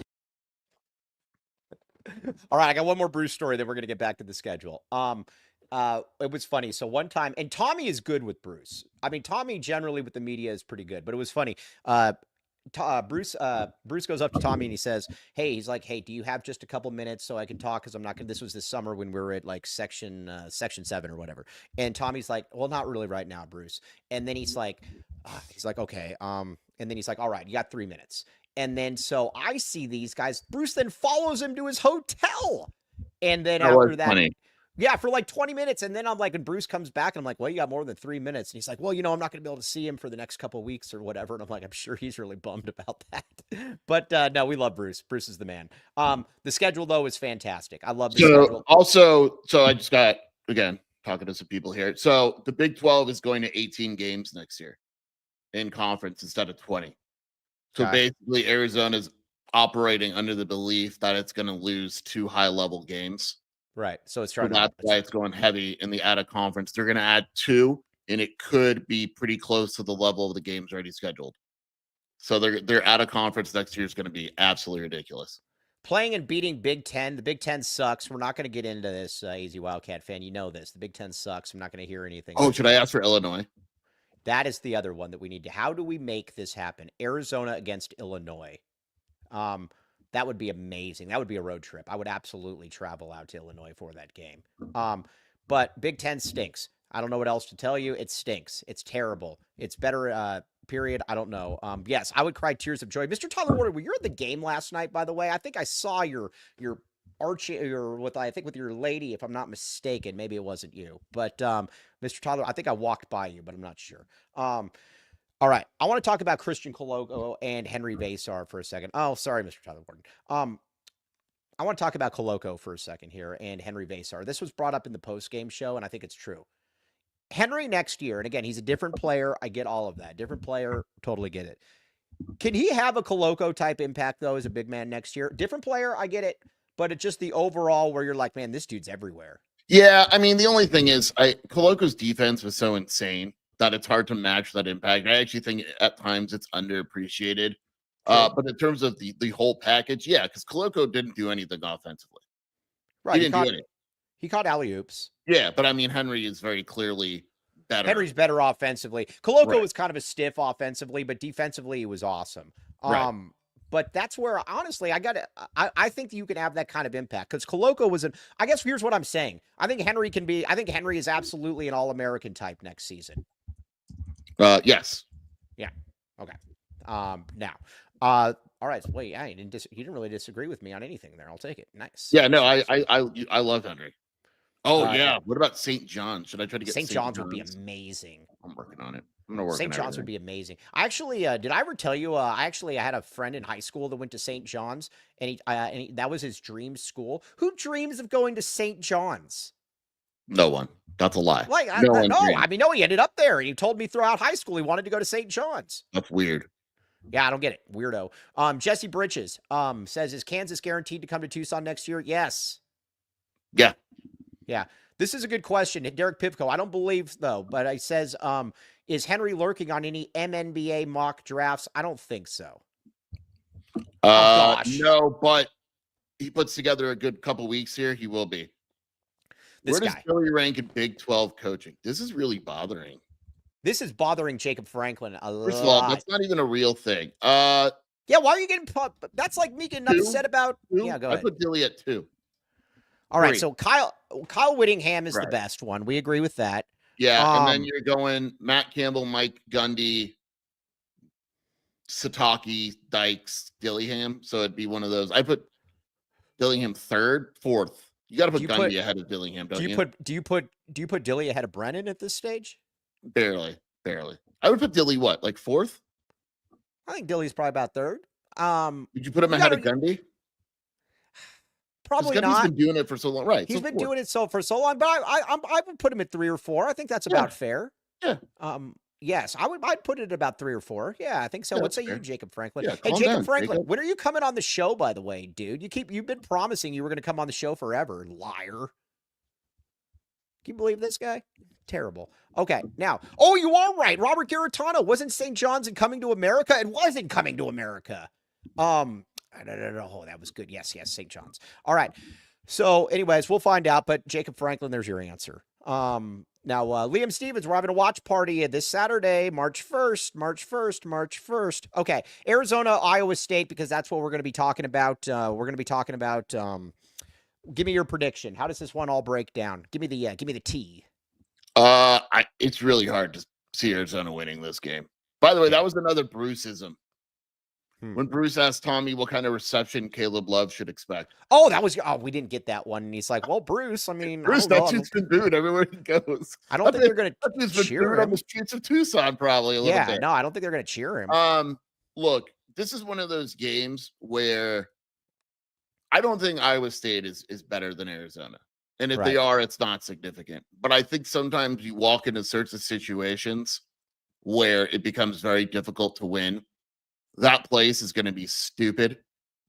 All right, I got one more Bruce story, then we're going to get back to the schedule. It was funny. So one time, and Tommy is good with Bruce. I mean, Tommy generally with the media is pretty good, but it was funny. Bruce goes up to Tommy and he says, he's like, hey, do you have just a couple minutes so I can talk? Cause I'm not gonna, this was this summer when we were at like section 7 or whatever. And Tommy's like, well, not really right now, Bruce. And then he's like, okay. And then he's like, all right, you got 3 minutes. And then, so I see these guys, Bruce then follows him to his hotel. And then after that, funny. Yeah, for like 20 minutes. And then I'm like, when Bruce comes back and I'm like, well, you got more than 3 minutes. And he's like, well, I'm not going to be able to see him for the next couple of weeks or whatever. And I'm like, I'm sure he's really bummed about that. But no, we love Bruce. Bruce is the man. The schedule, though, is fantastic. I love the schedule. Also, I just got, again, talking to some people here. So the Big 12 is going to 18 games next year in conference instead of 20. So basically, Arizona's operating under the belief that it's going to lose 2 high-level games. Right. So it's trying that's why it's going heavy in the out of conference. They're going to add 2, and it could be pretty close to the level of the games already scheduled. So they're out of conference next year is going to be absolutely ridiculous. Playing and beating Big Ten. The Big Ten sucks. We're not going to get into this, Easy Wildcat fan. You know this. The Big Ten sucks. I'm not going to hear anything. Oh, should I ask for Illinois? That is the other one that we need to. How do we make this happen? Arizona against Illinois. That would be amazing. That would be a road trip. I would absolutely travel out to Illinois for that game. But Big Ten stinks. I don't know what else to tell you. It stinks. It's terrible. It's better, period. I don't know. Yes, I would cry tears of joy. Mr. Tyler Warner, were you at the game last night, by the way? I think I saw your Archie, or with your lady, if I'm not mistaken. Maybe it wasn't you. But Mr. Tyler, I think I walked by you, but I'm not sure. All right, I want to talk about Christian Coloco and Henry Vasar for a second. Oh, sorry, Mr. Tyler Gordon. I want to talk about Coloco for a second here and Henry Vasar. This was brought up in the post-game show, and I think it's true. Henry next year, and again, he's a different player. I get all of that. Different player, totally get it. Can he have a Koloko type impact though as a big man next year? Different player, I get it, but it's just the overall where you're like, man, this dude's everywhere. Yeah, I mean, the only thing is, Koloko's defense was so insane that it's hard to match that impact. I actually think at times it's underappreciated. But in terms of the whole package, yeah, because Koloko didn't do anything offensively. Right. He didn't do anything. He caught alley-oops. Yeah, but I mean, Henry is very clearly better. Henry's better offensively. Koloko Right. was kind of a stiff offensively, but defensively he was awesome. Right. But that's where, honestly, I think that you can have that kind of impact because Koloko was I guess here's what I'm saying. I think Henry is absolutely an All-American type next season. Yes. Yeah. Okay. Now, all right. So wait, he didn't really disagree with me on anything there. I'll take it. Nice. Yeah, no, I love Henry. Oh, yeah. Yeah. What about St. John? Should I try to get St. John's would be amazing. I'm working on it. I'm gonna work. St. John's would be amazing. I actually, did I ever tell you? I had a friend in high school that went to St. John's, and that was his dream school. Who dreams of going to St. John's? No one. That's a lie. Like, no one. no, he ended up there. He told me throughout high school he wanted to go to St. John's. That's weird. Yeah, I don't get it. Weirdo. Jesse Britches says, is Kansas guaranteed to come to Tucson next year? Yes. Yeah. Yeah. This is a good question. Derek Pivko, I don't believe, though, but he says, is Henry lurking on any MNBA mock drafts? I don't think so. Gosh. No, but he puts together a good couple weeks here. He will be. Where does Billy rank in Big 12 coaching? This is really bothering. This is bothering Jacob Franklin a lot. First of all, that's not even a real thing. Yeah, why are you getting that's like me getting upset about. Yeah, go ahead. I put Billy at 2. All right, so Kyle Whittingham is the best one. We agree with that. Yeah, and then you're going Matt Campbell, Mike Gundy, Sataki, Dykes, Dillingham. So it'd be one of those. I put Dillingham 3rd, 4th. You got to put Gundy ahead of Dillingham, don't you? Do you put Dilly ahead of Brennan at this stage? Barely. I would put Dilly what, like 4th? I think Dilly's probably about 3rd. Would you put him ahead of Gundy? Probably Gundy's not. Been doing it for so long, right? He's been doing it for so long, but I would put him at 3 or 4. I think that's about fair. Yeah. Yes, I'd put it at about 3 or 4. Yeah, I think so. What say you, Jacob Franklin? Yeah, hey, Jacob Franklin, when are you coming on the show, by the way, dude? You've been promising you were going to come on the show forever, liar. Can you believe this guy? Terrible. Okay, now, you are right. Robert Garitano wasn't St. John's and Coming to America. It wasn't Coming to America. Oh, that was good. Yes, St. John's. All right. So, anyways, we'll find out. But Jacob Franklin, there's your answer. Now, Liam Stevens, we're having a watch party this Saturday, March 1st. Okay, Arizona, Iowa State, because that's what we're going to be talking about. Give me your prediction. How does this one all break down? Give me the T. It's really hard to see Arizona winning this game. By the way, that was another Bruceism. When Bruce asked Tommy what kind of reception Caleb Love should expect. We didn't get that one. And he's like, well, Bruce, I mean, Bruce, that dude's been booed everywhere he goes. I don't think they're going to cheer him on the streets of Tucson, probably a little bit. No, I don't think they're going to cheer him. Look, this is one of those games where I don't think Iowa State is better than Arizona. And if they are, it's not significant. But I think sometimes you walk into certain situations where it becomes very difficult to win. That place is going to be stupid.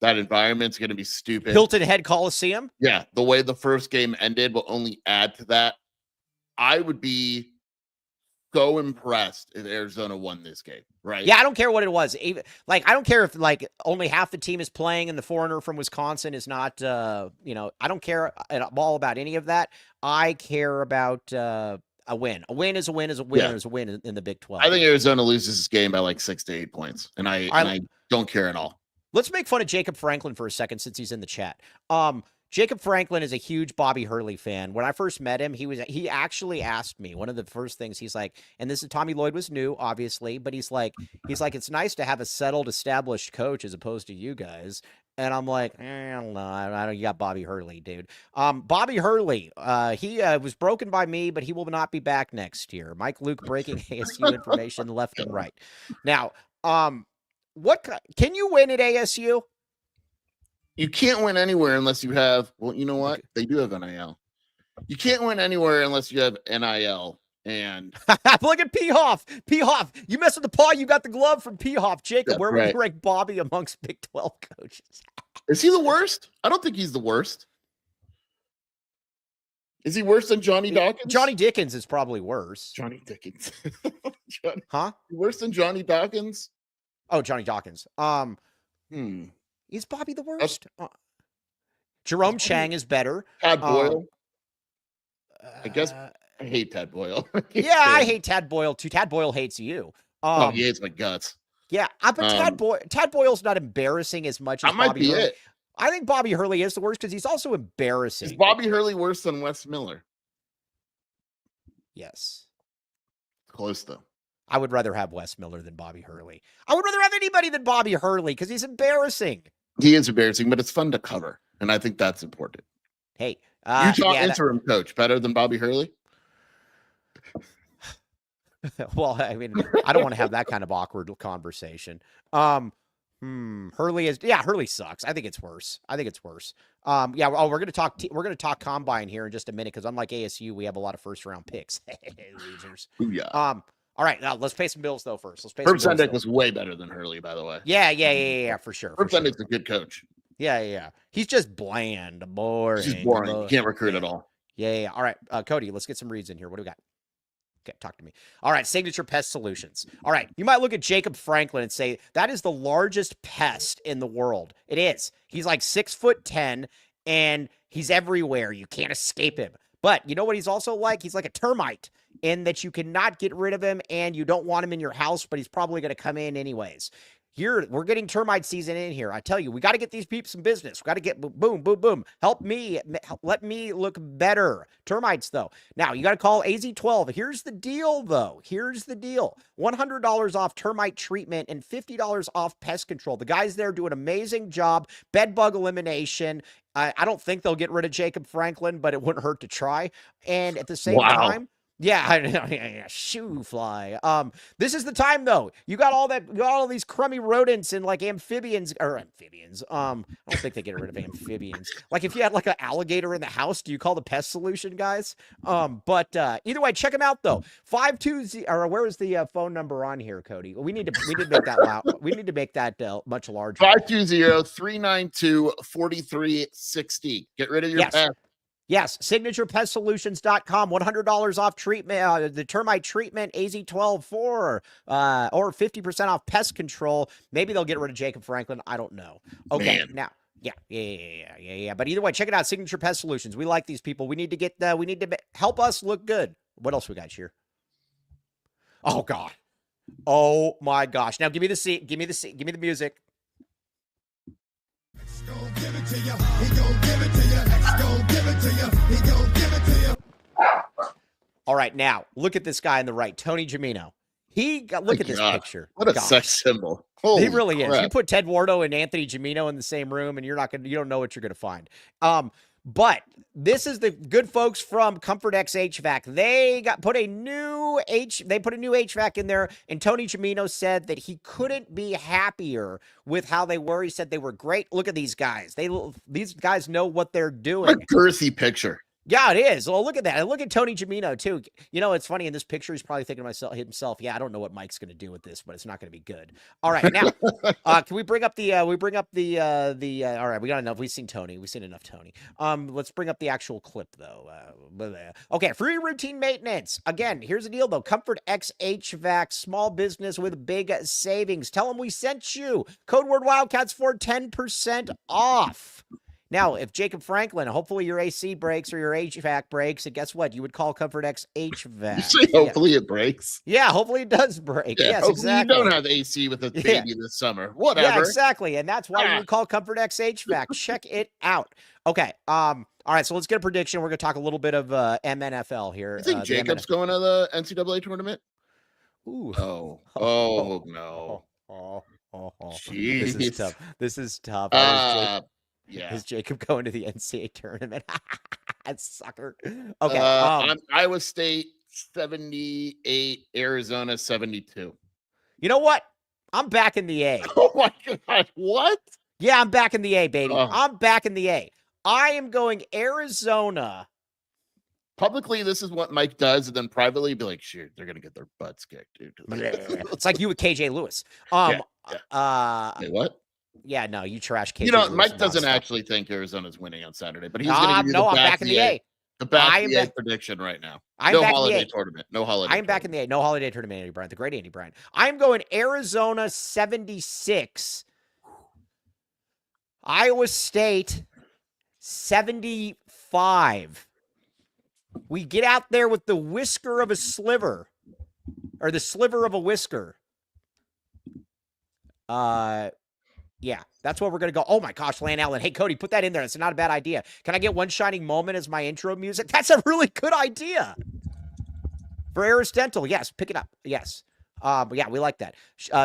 That environment's going to be stupid. Hilton Head Coliseum? Yeah. The way the first game ended will only add to that. I would be so impressed if Arizona won this game, right? Yeah, I don't care what it was. Even, I don't care if only half the team is playing and the foreigner from Wisconsin is not. I don't care at all about any of that. I care about a win. A win is a win is a win is a win in the Big 12. I think Arizona loses this game by 6 to 8 points, and I don't care at all. Let's make fun of Jacob Franklin for a second since he's in the chat. Jacob Franklin is a huge Bobby Hurley fan. When I first met him, he actually asked me one of the first things. He's like, and this is Tommy Lloyd was new, obviously, but he's like, it's nice to have a settled, established coach as opposed to you guys. And I'm like, I don't know. I don't. You got Bobby Hurley, dude. Bobby Hurley. He was broken by me, but he will not be back next year. Mike Luke breaking ASU information left and right. Now, what can you win at ASU? You can't win anywhere unless you have. Well, you know what? They do have NIL. You can't win anywhere unless you have NIL And Look at P. Hoff. P. Hoff, you mess with the paw, you got the glove from P. Hoff. Jacob, That's where would right. you rank Bobby amongst Big 12 coaches? is he the worst? I don't think he's the worst. Is he worse than Johnny Dawkins? Johnny Dickens is probably worse. Johnny Dickens. Huh? Worse than Johnny Dawkins? Oh, Johnny Dawkins. Is Bobby the worst? Jerome Chang is better. Tad Boyle. I guess I hate Tad Boyle. Yeah, I hate Tad Boyle too. Tad Boyle hates you. He hates my guts. Yeah, but Tad Boyle's not embarrassing as much as That might Bobby be Hurley. it. I think Bobby Hurley is the worst because he's also embarrassing. Is Bobby Hurley worse than Wes Miller? Yes. Close though. I would rather have Wes Miller than Bobby Hurley. I would rather have anybody than Bobby Hurley because he's embarrassing. He is embarrassing, but it's fun to cover, and I think that's important. Hey, Utah interim coach better than Bobby Hurley? Well, I mean, I don't want to have that kind of awkward conversation. Hurley sucks. I think it's worse. Yeah. Oh, we're gonna talk combine here in just a minute because unlike ASU, we have a lot of first round picks. Losers. Ooh, yeah. All right, now let's pay some bills though first. Herb Sendek was way better than Hurley, by the way. Yeah, for sure. Herb Sendek's a good coach. Yeah. He's just bland, boring. He's boring. You can't recruit at all. Yeah. All right, Cody, let's get some reads in here. What do we got? Okay, talk to me. All right, Signature Pest Solutions. All right, you might look at Jacob Franklin and say, that is the largest pest in the world. It is. He's like 6'10", and he's everywhere. You can't escape him. But you know what he's also like? He's like a termite in that you cannot get rid of him, and you don't want him in your house, but he's probably going to come in anyways. Here, we're getting termite season in here. I tell you, we got to get these peeps some business. We got to get boom. Let me look better. Termites, though. Now, you got to call AZ12. Here's the deal, though. $100 off termite treatment and $50 off pest control. The guys there do an amazing job. Bed bug elimination. I don't think they'll get rid of Jacob Franklin, but it wouldn't hurt to try. And at the same time, yeah, shoe fly. This is the time though. You got all these crummy rodents and like amphibians. I don't think they get rid of amphibians. Like if you had like an alligator in the house, do you call the pest solution guys? But either way, check them out though. 520 or where is the phone number on here, Cody? We need to make that loud. We need to make that much larger. 520-392-4360. Get rid of your pest. Yes, signaturepestsolutions.com, $100 off treatment, the termite treatment, AZ12 or 50% off pest control. Maybe they'll get rid of Jacob Franklin. I don't know. Okay, now, yeah. But either way, check it out, Signature Pest Solutions. We like these people. We need to help us look good. What else we got here? Oh, God. Oh, my gosh. Now, give me the seat. Give me the music. All right, now look at this guy on the right, Tony Gimino. Look at this picture. What a sex symbol! Holy he really crap. is. You put Ted Wardo and Anthony Gimino in the same room, and you don't know what you're gonna find. But this is the good folks from Comfort X HVAC. They put a new HVAC in there, and Tony Gimino said that he couldn't be happier with how they were. He said they were great. Look at these guys. These guys know what they're doing. What a girthy picture. Yeah, it is. Well, look at that. And look at Tony Gimino, too. You know, it's funny. In this picture, he's probably thinking to himself, yeah, I don't know what Mike's going to do with this, but it's not going to be good. All right. Now, can we bring up all right, we got enough. We've seen Tony. We've seen enough Tony. Let's bring up the actual clip, though. Okay, free routine maintenance. Again, here's the deal, though. Comfort X HVAC, small business with big savings. Tell them we sent you. Code word Wildcats for 10% off. Now, if Jacob Franklin, hopefully your AC breaks or your HVAC breaks, and guess what? You would call Comfort X HVAC. You say hopefully it breaks. Yeah, hopefully it does break. Yeah, yes, hopefully exactly. you don't have AC with a baby this summer. Whatever. Yeah, exactly. And that's why you would call Comfort X HVAC. Check it out. Okay. All right, so let's get a prediction. We're going to talk a little bit of MNFL here. You think Jacob's going to the NCAA tournament? Ooh. No. Jeez. This is tough. Yeah. Is Jacob going to the NCAA tournament? That sucker. Okay. Iowa State 78, Arizona 72. You know what? I'm back in the A. Oh my God. What? Yeah, I'm back in the A, baby. I'm back in the A. I am going Arizona publicly, this is what Mike does, and then privately be like, "Shoot, they're gonna get their butts kicked, dude." It's like you with KJ Lewis. Wait, what? Yeah, no, you trash KJ You know, Lewis Mike doesn't nonstop. actually think Arizona's winning on Saturday, but he's going to give you No, the I'm back back in the A. The back I am the A back- prediction right now. I'm No back in the holiday A. tournament. No holiday. I'm back in the A. No holiday tournament, Andy Bryant. The great Andy Bryant. I'm going Arizona 76, Iowa State 75. We get out there with the whisker of a sliver, or the sliver of a whisker. Yeah, that's what we're going to go. Oh my gosh, Lan Allen. Hey, Cody, put that in there. It's not a bad idea. Can I get One Shining Moment as my intro music? That's a really good idea. For Aris Dental, yes, pick it up. Yes. But yeah, we like that.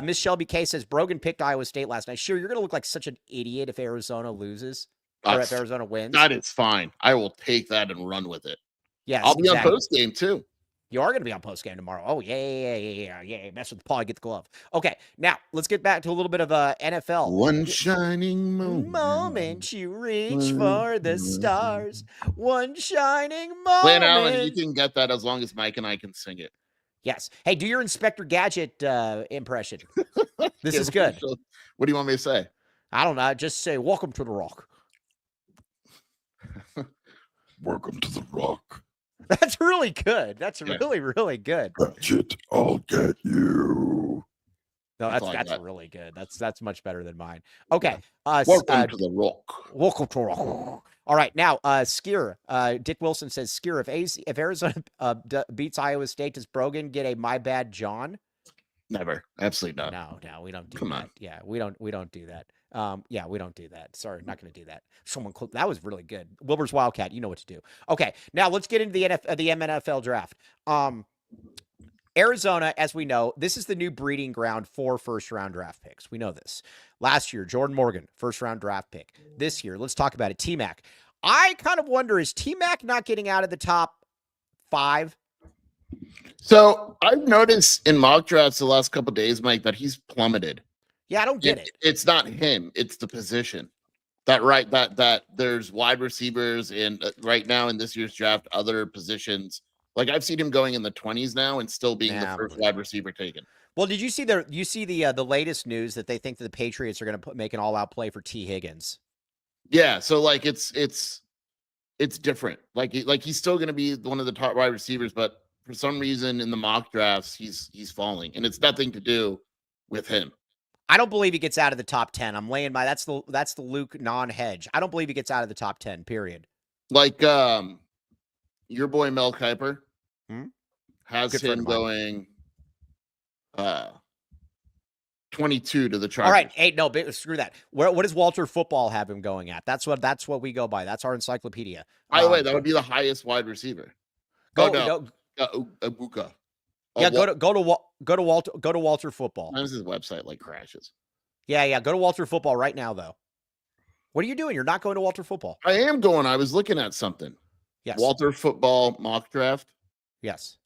Miss Shelby K says, Brogan picked Iowa State last night. Sure, you're going to look like such an idiot if Arizona loses, or if Arizona wins. That is fine. I will take that and run with it. Yes, I'll be exactly. on post game too. You are going to be on post game tomorrow. Oh, yeah. Mess with Paul, get the glove. Okay, now let's get back to a little bit of NFL. One shining Moment you reach for the stars. One shining moment. Lan Allen, you can get that as long as Mike and I can sing it. Yes. Hey, do your Inspector Gadget impression. This is good. What do you want me to say? I don't know. Just say, welcome to the Rock. Welcome to the Rock. That's really good. That's really, really good. Gadget, I'll get you. No, That's that's really good. That's much better than mine. Okay. Welcome to the Rock. Welcome to Rock. All right. Now, Skier, Dick Wilson says, Skier, if Arizona beats Iowa State, does Brogan get a my bad John? Never. Absolutely not. No, we don't do Come that. on. Yeah, we don't do that. Yeah, we don't do that. Sorry, not going to do that. That was really good. Wilbur's Wildcat, you know what to do. Okay, now let's get into the MNFL draft. Arizona, as we know, this is the new breeding ground for first-round draft picks. We know this. Last year, Jordan Morgan, first-round draft pick. This year, let's talk about it. T-Mac. I kind of wonder, is T-Mac not getting out of the top 5? So I've noticed in mock drafts the last couple of days, Mike, that he's plummeted. Yeah, I don't get it. It's not him; it's the position. That there's wide receivers in right now in this year's draft, other positions. Like I've seen him going in the 20s now and still being the first wide receiver taken. Well, did you see the latest news that they think that the Patriots are going to make an all-out play for T. Higgins? Yeah, so like it's different. Like he's still going to be one of the top wide receivers, but for some reason in the mock drafts he's falling, and it's nothing to do with him. I don't believe he gets out of the top 10. I'm laying by that's the Luke non-hedge. I don't believe he gets out of the top 10. Period. Like your boy Mel Kiper has Good friend him of mine. going 22 to the Chargers. All right, hey, no, screw that. What does Walter Football have him going at? That's what we go by. That's our encyclopedia. By the way, that would be the highest wide receiver. Abuka. Oh, Go to Walter Football. Sometimes his website like crashes. Yeah. Go to Walter Football right now, though. What are you doing? You're not going to Walter Football. I am going. I was looking at something. Yes. Walter Football mock draft. Yes.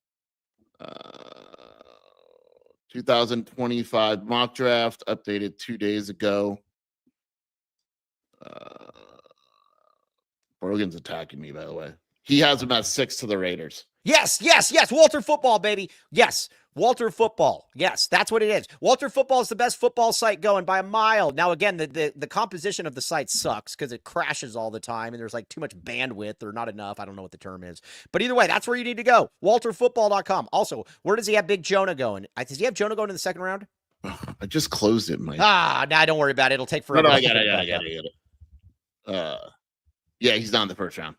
2025 mock draft updated 2 days ago. Brogan's attacking me, by the way. He has him at 6 to the Raiders. Yes. Walter Football, baby. Yes. Walter Football. Yes, that's what it is. Walter Football is the best football site going by a mile. Now, again, the composition of the site sucks because it crashes all the time and there's like too much bandwidth or not enough. I don't know what the term is. But either way, that's where you need to go. WalterFootball.com. Also, where does he have Big Jonah going? Does he have Jonah going in the second round? I just closed it, Mike. Nah, don't worry about it. It'll take forever. No, I got it. Yeah, he's not in the first round.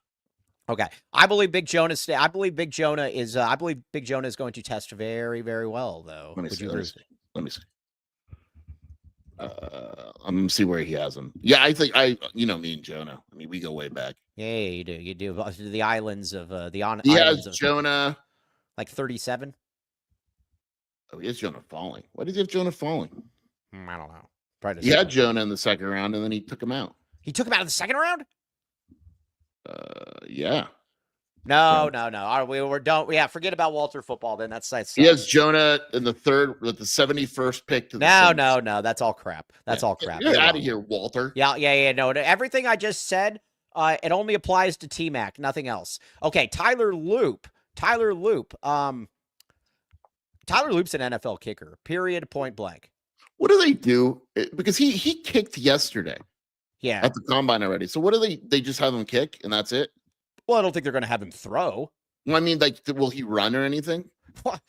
Okay, I believe Big Jonah is. I believe Big Jonah is going to test very, very well, though. Let me see. I'm gonna see where he has him. Yeah, I think me and Jonah. I mean, we go way back. Yeah, you do. You do. The islands of the on. He islands has of, Jonah. Like 37. Oh, he has Jonah falling. Why does he have Jonah falling? I don't know. Probably He had Jonah in the second round, and then he took him out. He took him out of the second round? Yeah. No. All right, we're done. Yeah, forget about Walter Football then. That's He has Jonah in the third with the 71st pick to the No. That's all crap. That's all crap. You're out of here, Walter. Yeah. No, everything I just said It only applies to T-Mac, nothing else. Okay, Tyler Loop. Tyler Loop's an NFL kicker, period, point blank. What do they do? Because he kicked yesterday Yeah. at the combine already. So what do they just have him kick and that's it? Well, I don't think they're going to have him throw. Well, I mean, like, will he run or anything? What?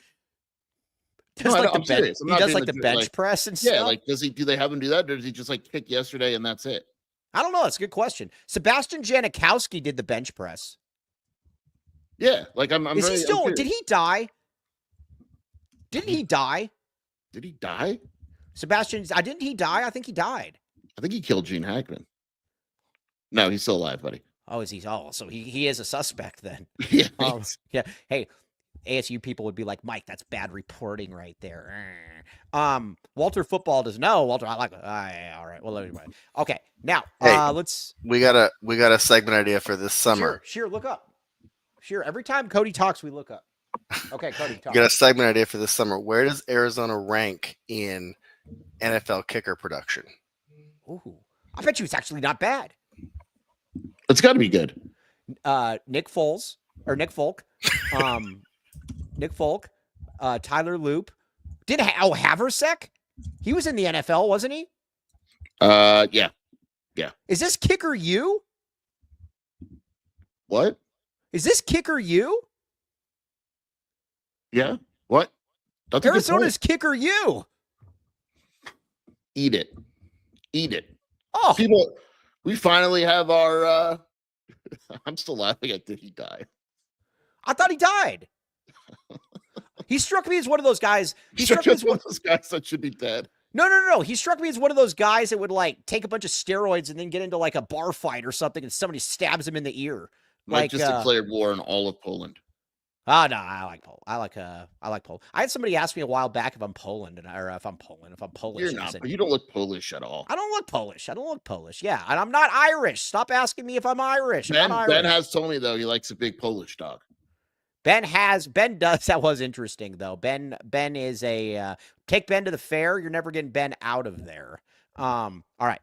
No, Just like I'm serious. I'm he not does being like the legit, bench like, press and Yeah, stuff. like do they have him do that, or does he just like kick yesterday and that's it? I don't know. That's a good question. Sebastian Janikowski did the bench press. Yeah, like I'm. Is he really, still? Did he die? Didn't he die? Did he die? Sebastian, didn't he die? I think he died. I think he killed Gene Hackman. No, he's still alive, buddy. Oh, is he? Oh, so he is a suspect then. Yeah. Yeah. Hey, ASU people would be like, Mike, that's bad reporting right there. Walter Football does no. Walter, I like. Yeah, all right. Well, anyway. Okay. Now, Hey, let's. We got a segment idea for this summer. Sure. Look up. Sure. Every time Cody talks, we look up. Okay, Cody, talk. We got a segment idea for this summer. Where does Arizona rank in NFL kicker production? Ooh, I bet you it's actually not bad. It's got to be good. Nick Folk, Nick Folk, Tyler Loop. Haversek? He was in the NFL, wasn't he? Yeah. Is this kicker you? What? Is this kicker you? Yeah. What? That's a good Arizona's point. kicker you. Eat it. Oh, People, we finally have our. I'm still laughing at did he die? I thought he died. He struck me as one of those guys. He struck me as one of those guys that should be dead. No. He struck me as one of those guys that would like take a bunch of steroids and then get into like a bar fight or something, and somebody stabs him in the ear. Mike just declared war on all of Poland. Oh no, I like Poland. I like Poland. I had somebody ask me a while back if I'm Poland if I'm Polish. You're not, but you don't look Polish at all. I don't look Polish. Yeah, and I'm not Irish. Stop asking me if I'm Irish. I'm not Irish. Ben has told me though he likes a big Polish dog. Ben does. That was interesting though. Ben is a take Ben to the fair. You're never getting Ben out of there. All right,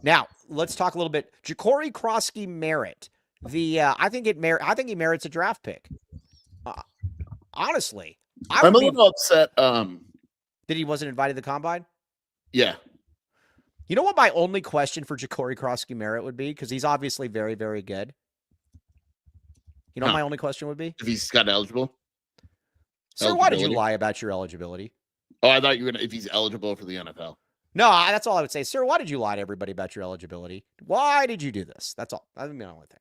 now let's talk a little bit. Ja'Cory Krosky Merritt. I think he merits a draft pick. Honestly, I'm a little upset. That he wasn't invited to the combine. Yeah. You know what my only question for Ja'Cory Krosky Merritt would be, because he's obviously very, very good. You know what my only question would be? If he's got eligible. Sir, why did you lie about your eligibility? Oh, I thought you were gonna if he's eligible for the NFL. No, that's all I would say. Sir, why did you lie to everybody about your eligibility? Why did you do this? That's all. That's the only thing.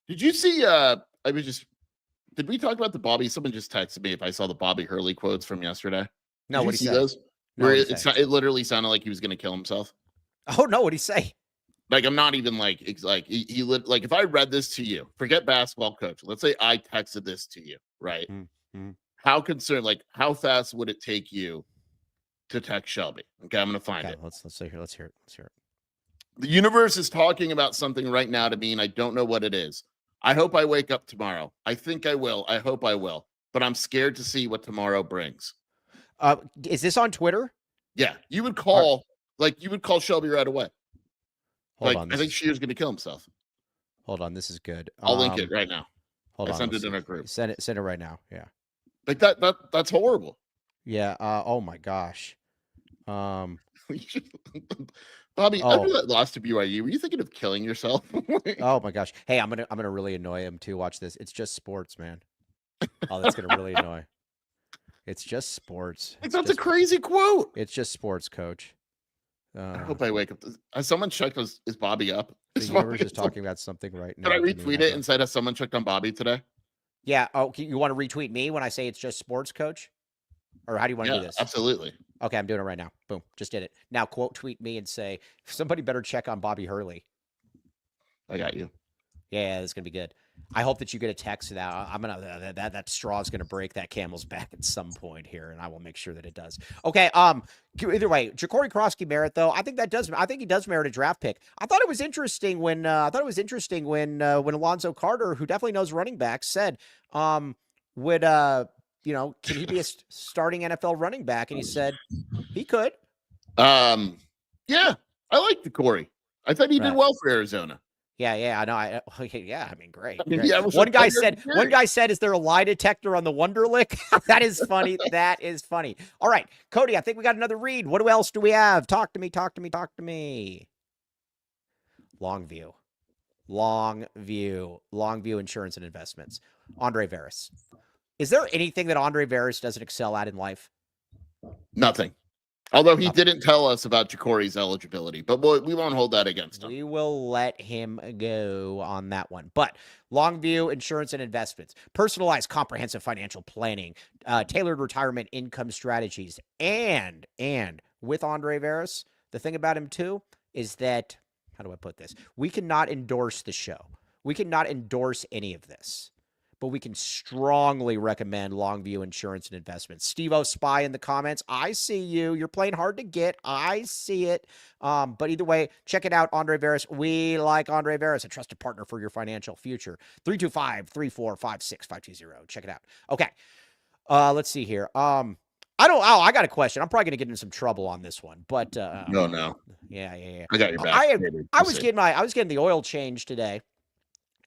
Did you see did we talk about the Bobby? Someone just texted me if I saw the Bobby Hurley quotes from yesterday. No, what did he you see those? No, Where it literally sounded like he was going to kill himself. Oh no, what'd he say? Like I'm not even like he like if I read this to you, forget basketball coach. Let's say I texted this to you, right? Mm-hmm. How concerned? Like how fast would it take you to text Shelby? Okay, I'm going to find it. Let's see here. Let's hear it. The universe is talking about something right now to me, and I don't know what it is. I hope I wake up tomorrow. I think I will. I hope I will. But I'm scared to see what tomorrow brings. Is this on Twitter? Yeah. You would call Shelby right away. Hold on. I think Shear's going to kill himself. Hold on. This is good. I'll link it right now. Hold on. I sent it in a group. Send it right now. Yeah. Like that's horrible. Yeah. Oh my gosh. Bobby, after that loss to BYU, were you thinking of killing yourself? Oh my gosh. Hey, I'm gonna really annoy him too. Watch this. It's just sports, man. Oh, that's gonna really annoy. It's just sports. That's a crazy quote. It's just sports, coach. I hope I wake up. Has someone checked? Is Bobby up? The universe is talking about something right now. Can I retweet it and say, has someone checked on Bobby today? Yeah. Oh, you want to retweet me when I say it's just sports, coach? Or how do you want to do this? Absolutely. Okay, I'm doing it right now. Boom. Just did it. Now quote tweet me and say, somebody better check on Bobby Hurley. I got you. Yeah, it's gonna be good. I hope that you get a text that I'm gonna that straw is gonna break that camel's back at some point here, and I will make sure that it does. Okay. Either way, Ja'Cory Krosky Merritt though, I think he does merit a draft pick. I thought it was interesting when when Alonzo Carter, who definitely knows running backs, said can he be a starting NFL running back? And he said he could. Yeah, I like the Corey. I thought he did well for Arizona. Yeah, I know. Yeah, I mean, great. I mean, great. yeah, what's One up, guy Tiger? said, "Is there a lie detector on the Wonderlick?" That is funny. That is funny. All right, Cody, I think we got another read. What else do we have? Talk to me. Talk to me. Talk to me. Longview Insurance and Investments. Andre Veris. Is there anything that Andre Veris doesn't excel at in life? Nothing. Although he Nothing. didn't tell us about Ja'Cory's eligibility, but we won't hold that against him. We will let him go on that one. But Longview Insurance and Investments, personalized comprehensive financial planning, tailored retirement income strategies, and with Andre Veris, the thing about him too is that, how do I put this? We cannot endorse the show. We cannot endorse any of this, but we can strongly recommend Longview Insurance and Investments. Steve-O Spy in the comments. I see you. You're playing hard to get. I see it. But either way, check it out, Andre Veris. We like Andre Veris, a trusted partner for your financial future. 325-345-6520. Check it out. Okay. Let's see here. I got a question. I'm probably going to get into some trouble on this one, but No. Yeah. I got your back. I was getting the oil change today.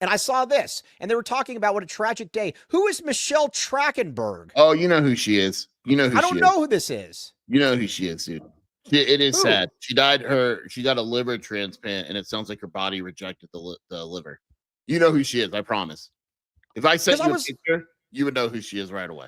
And I saw this, and they were talking about what a tragic day. Who is Michelle Trachtenberg? Oh, you know who she is. I don't know who this is. You know who she is, dude. It is Who? sad. She got a liver transplant, and it sounds like her body rejected the liver. You know who she is, I promise. If I sent you a picture, you would know who she is right away.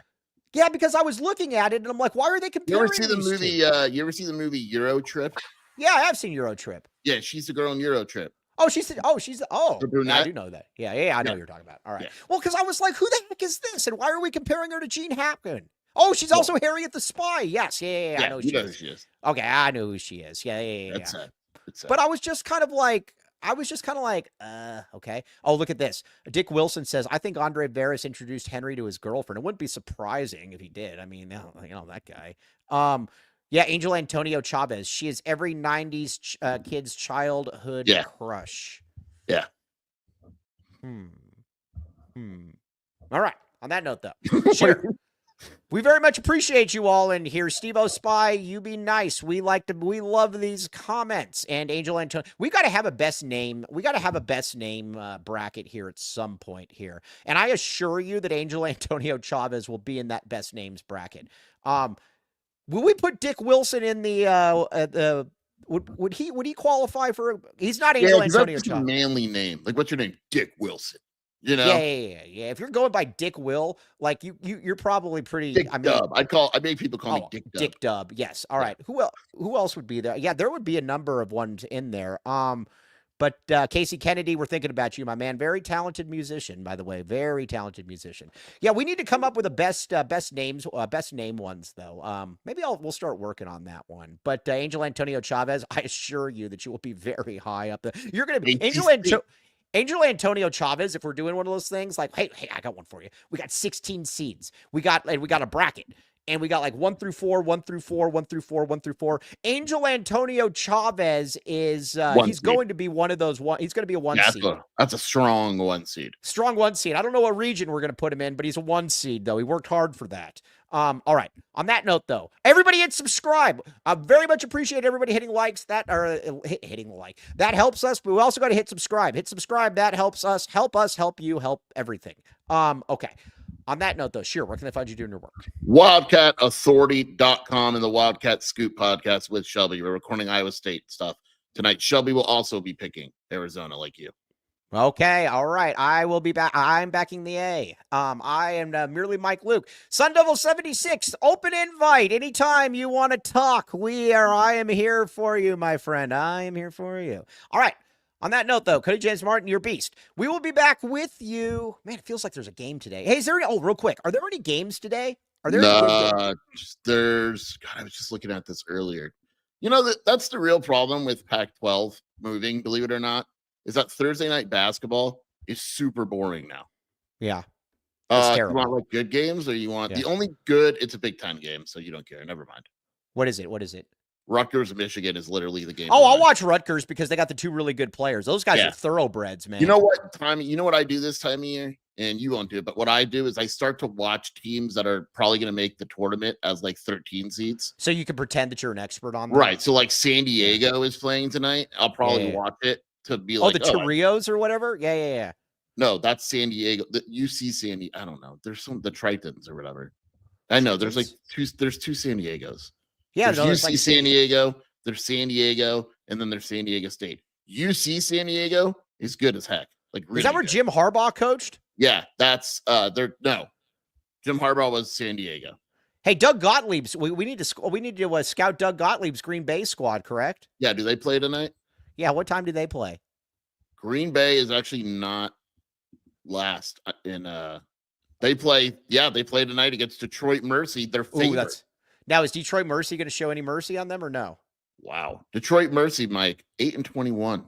Yeah, because I was looking at it, and I'm like, why are they You comparing ever see the these movie? two? You ever see the movie Euro Trip? Yeah, I have seen Euro Trip. Yeah, she's the girl in Euro Trip. The brunette? I do know that. Yeah, I know what you're talking about. All right. Yeah. Well, because I was like, who the heck is this? And why are we comparing her to Gene Hackman? Oh, she's also Harriet the Spy. Yes, yeah. I know who she is. Okay, I know who she is. Yeah. That's sad. But I was just kind of like, okay. Oh, look at this. Dick Wilson says, I think Andre Veris introduced Henry to his girlfriend. It wouldn't be surprising if he did. I mean, that guy. Yeah, Angel Antonio Chavez. She is every 90s kid's childhood crush. Yeah. All right. On that note, though, sure. We very much appreciate you all in here. Steve-O Spy, you be nice. We love these comments. And Angel Antonio, we got to have a best name. We got to have a best name bracket here at some point here. And I assure you that Angel Antonio Chavez will be in that best names bracket. Will we put Dick Wilson in the would he qualify for? He's not Angel Antonio Chavez. Chavez. Manly name. Like, what's your name? Dick Wilson. You know? Yeah. If you're going by Dick Will, like you're probably pretty. Dick Dub. I make people call me Dick Dub. Dick Dub. Yes. All right. Who else would be there? Yeah, there would be a number of ones in there. But Casey Kennedy, we're thinking about you, my man. Very talented musician, by the way. Very talented musician. Yeah, we need to come up with a best name ones though. Maybe we'll start working on that one. But Angel Antonio Chavez, I assure you that you will be very high up there. You're going to be Angel Antonio Chavez, if we're doing one of those things, like, hey, I got one for you. We got 16 seeds. We got a bracket. And we got like 1 through 4, 1 through 4, 1 through 4, 1 through 4. Angel Antonio Chavez is he's going to be one of those one. He's going to be a 1 seed. That's a strong 1 seed. Strong 1 seed. I don't know what region we're going to put him in, but he's a 1 seed though. He worked hard for that. All right. On that note, though, everybody hit subscribe. I very much appreciate everybody hitting likes. Hitting the like. That helps us, but we also got to hit subscribe. Hit subscribe. That helps us. Help us. Help you. Help everything. Okay. On that note, though, sure, where can they find you doing your work? WildcatAuthority.com and the Wildcat Scoop podcast with Shelby. We're recording Iowa State stuff tonight. Shelby will also be picking Arizona like you. Okay, all right. I will be back. I'm backing the A. I am merely Mike Luke. Sun Devil 76, open invite. Anytime you want to talk, I am here for you, my friend. I am here for you. All right. On that note, though, Cody James Martin, your beast. We will be back with you. Man, it feels like there's a game today. Hey, real quick, are there any games today? Are there any games? God, I was just looking at this earlier. You know, that's the real problem with Pac-12 moving, believe it or not, is that Thursday night basketball is super boring now. Yeah. It's terrible. You want like good games, or you want the only good? It's a big time game, so you don't care. Never mind. What is it? Rutgers, Michigan is literally the game. Oh, I'll watch Rutgers because they got the 2 really good players. Those guys are thoroughbreds, man. You know what I do this time of year, and you won't do it, but what I do is I start to watch teams that are probably going to make the tournament as like 13 seeds. So you can pretend that you're an expert on them. Right. So like San Diego is playing tonight. I'll probably watch it to be Oh, like, the Torrios or whatever. Yeah. no, that's San Diego. The UC San Diego. I don't know. There's the Tritons or whatever. I know there's like there's two San Diegos. Yeah, There's no, UC it's like San Diego, there's San Diego, and then there's San Diego State. UC San Diego is good as heck. Like, really Is that where good. Jim Harbaugh coached? Yeah, that's no. Jim Harbaugh was San Diego. Hey, Doug Gottlieb's. We need to scout Doug Gottlieb's Green Bay squad. Correct? Yeah, do they play tonight? Yeah. What time do they play? Green Bay is actually not last in they play tonight against Detroit Mercy. Their favorite. Now, is Detroit Mercy going to show any mercy on them or no? Wow. Detroit Mercy, Mike, 8-21.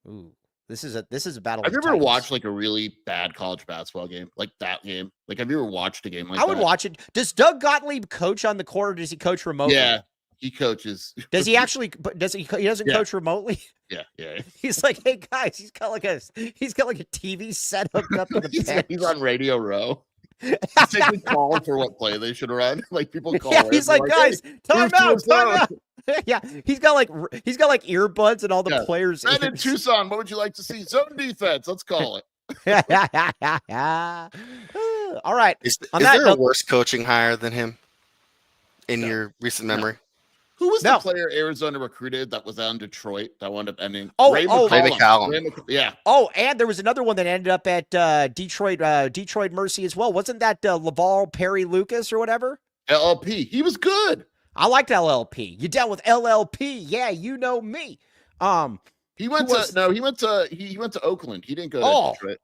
Ooh. This is a battle. Have you of ever titans. watched like a really bad college basketball game? Like that game? Like, have you ever watched a game like that? I would watch it. Does Doug Gottlieb coach on the court or does he coach remotely? Yeah, he coaches. Does he actually he doesn't coach remotely? Yeah. He's like, hey guys, he's got like a TV set hooked up to the bench. He's on Radio Row. He's taking calls for what play they should run. Like, people call. Yeah, he's like, guys, hey, time out. Yeah, he's got like earbuds and all the players. And in Tucson, what would you like to see? Zone defense. Let's call it. All right. Is there a worse coaching hire than him in your recent memory? Who was the player Arizona recruited that was on Detroit that wound up ending? Ray McCallum. Yeah. Oh, and there was another one that ended up at Detroit Mercy as well. Wasn't that Laval Perry Lucas or whatever? LLP. He was good. I liked LLP. You dealt with LLP. Yeah, you know me. He went to Oakland. He didn't go to Detroit.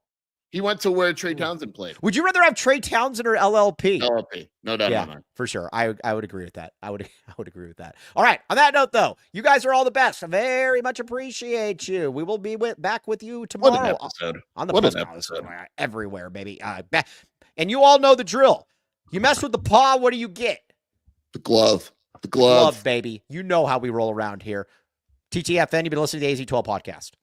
He went to where Trey Townsend played. Would you rather have Trey Townsend or LLP? LLP. No doubt about it. For sure. I would agree with that. I would agree with that. All right. On that note, though, you guys are all the best. I very much appreciate you. We will be back with you tomorrow. What an episode. On the what post an episode. Everywhere, baby. And you all know the drill. You mess with the paw, what do you get? The glove. Glove, baby. You know how we roll around here. TTFN, you've been listening to the AZ12 podcast.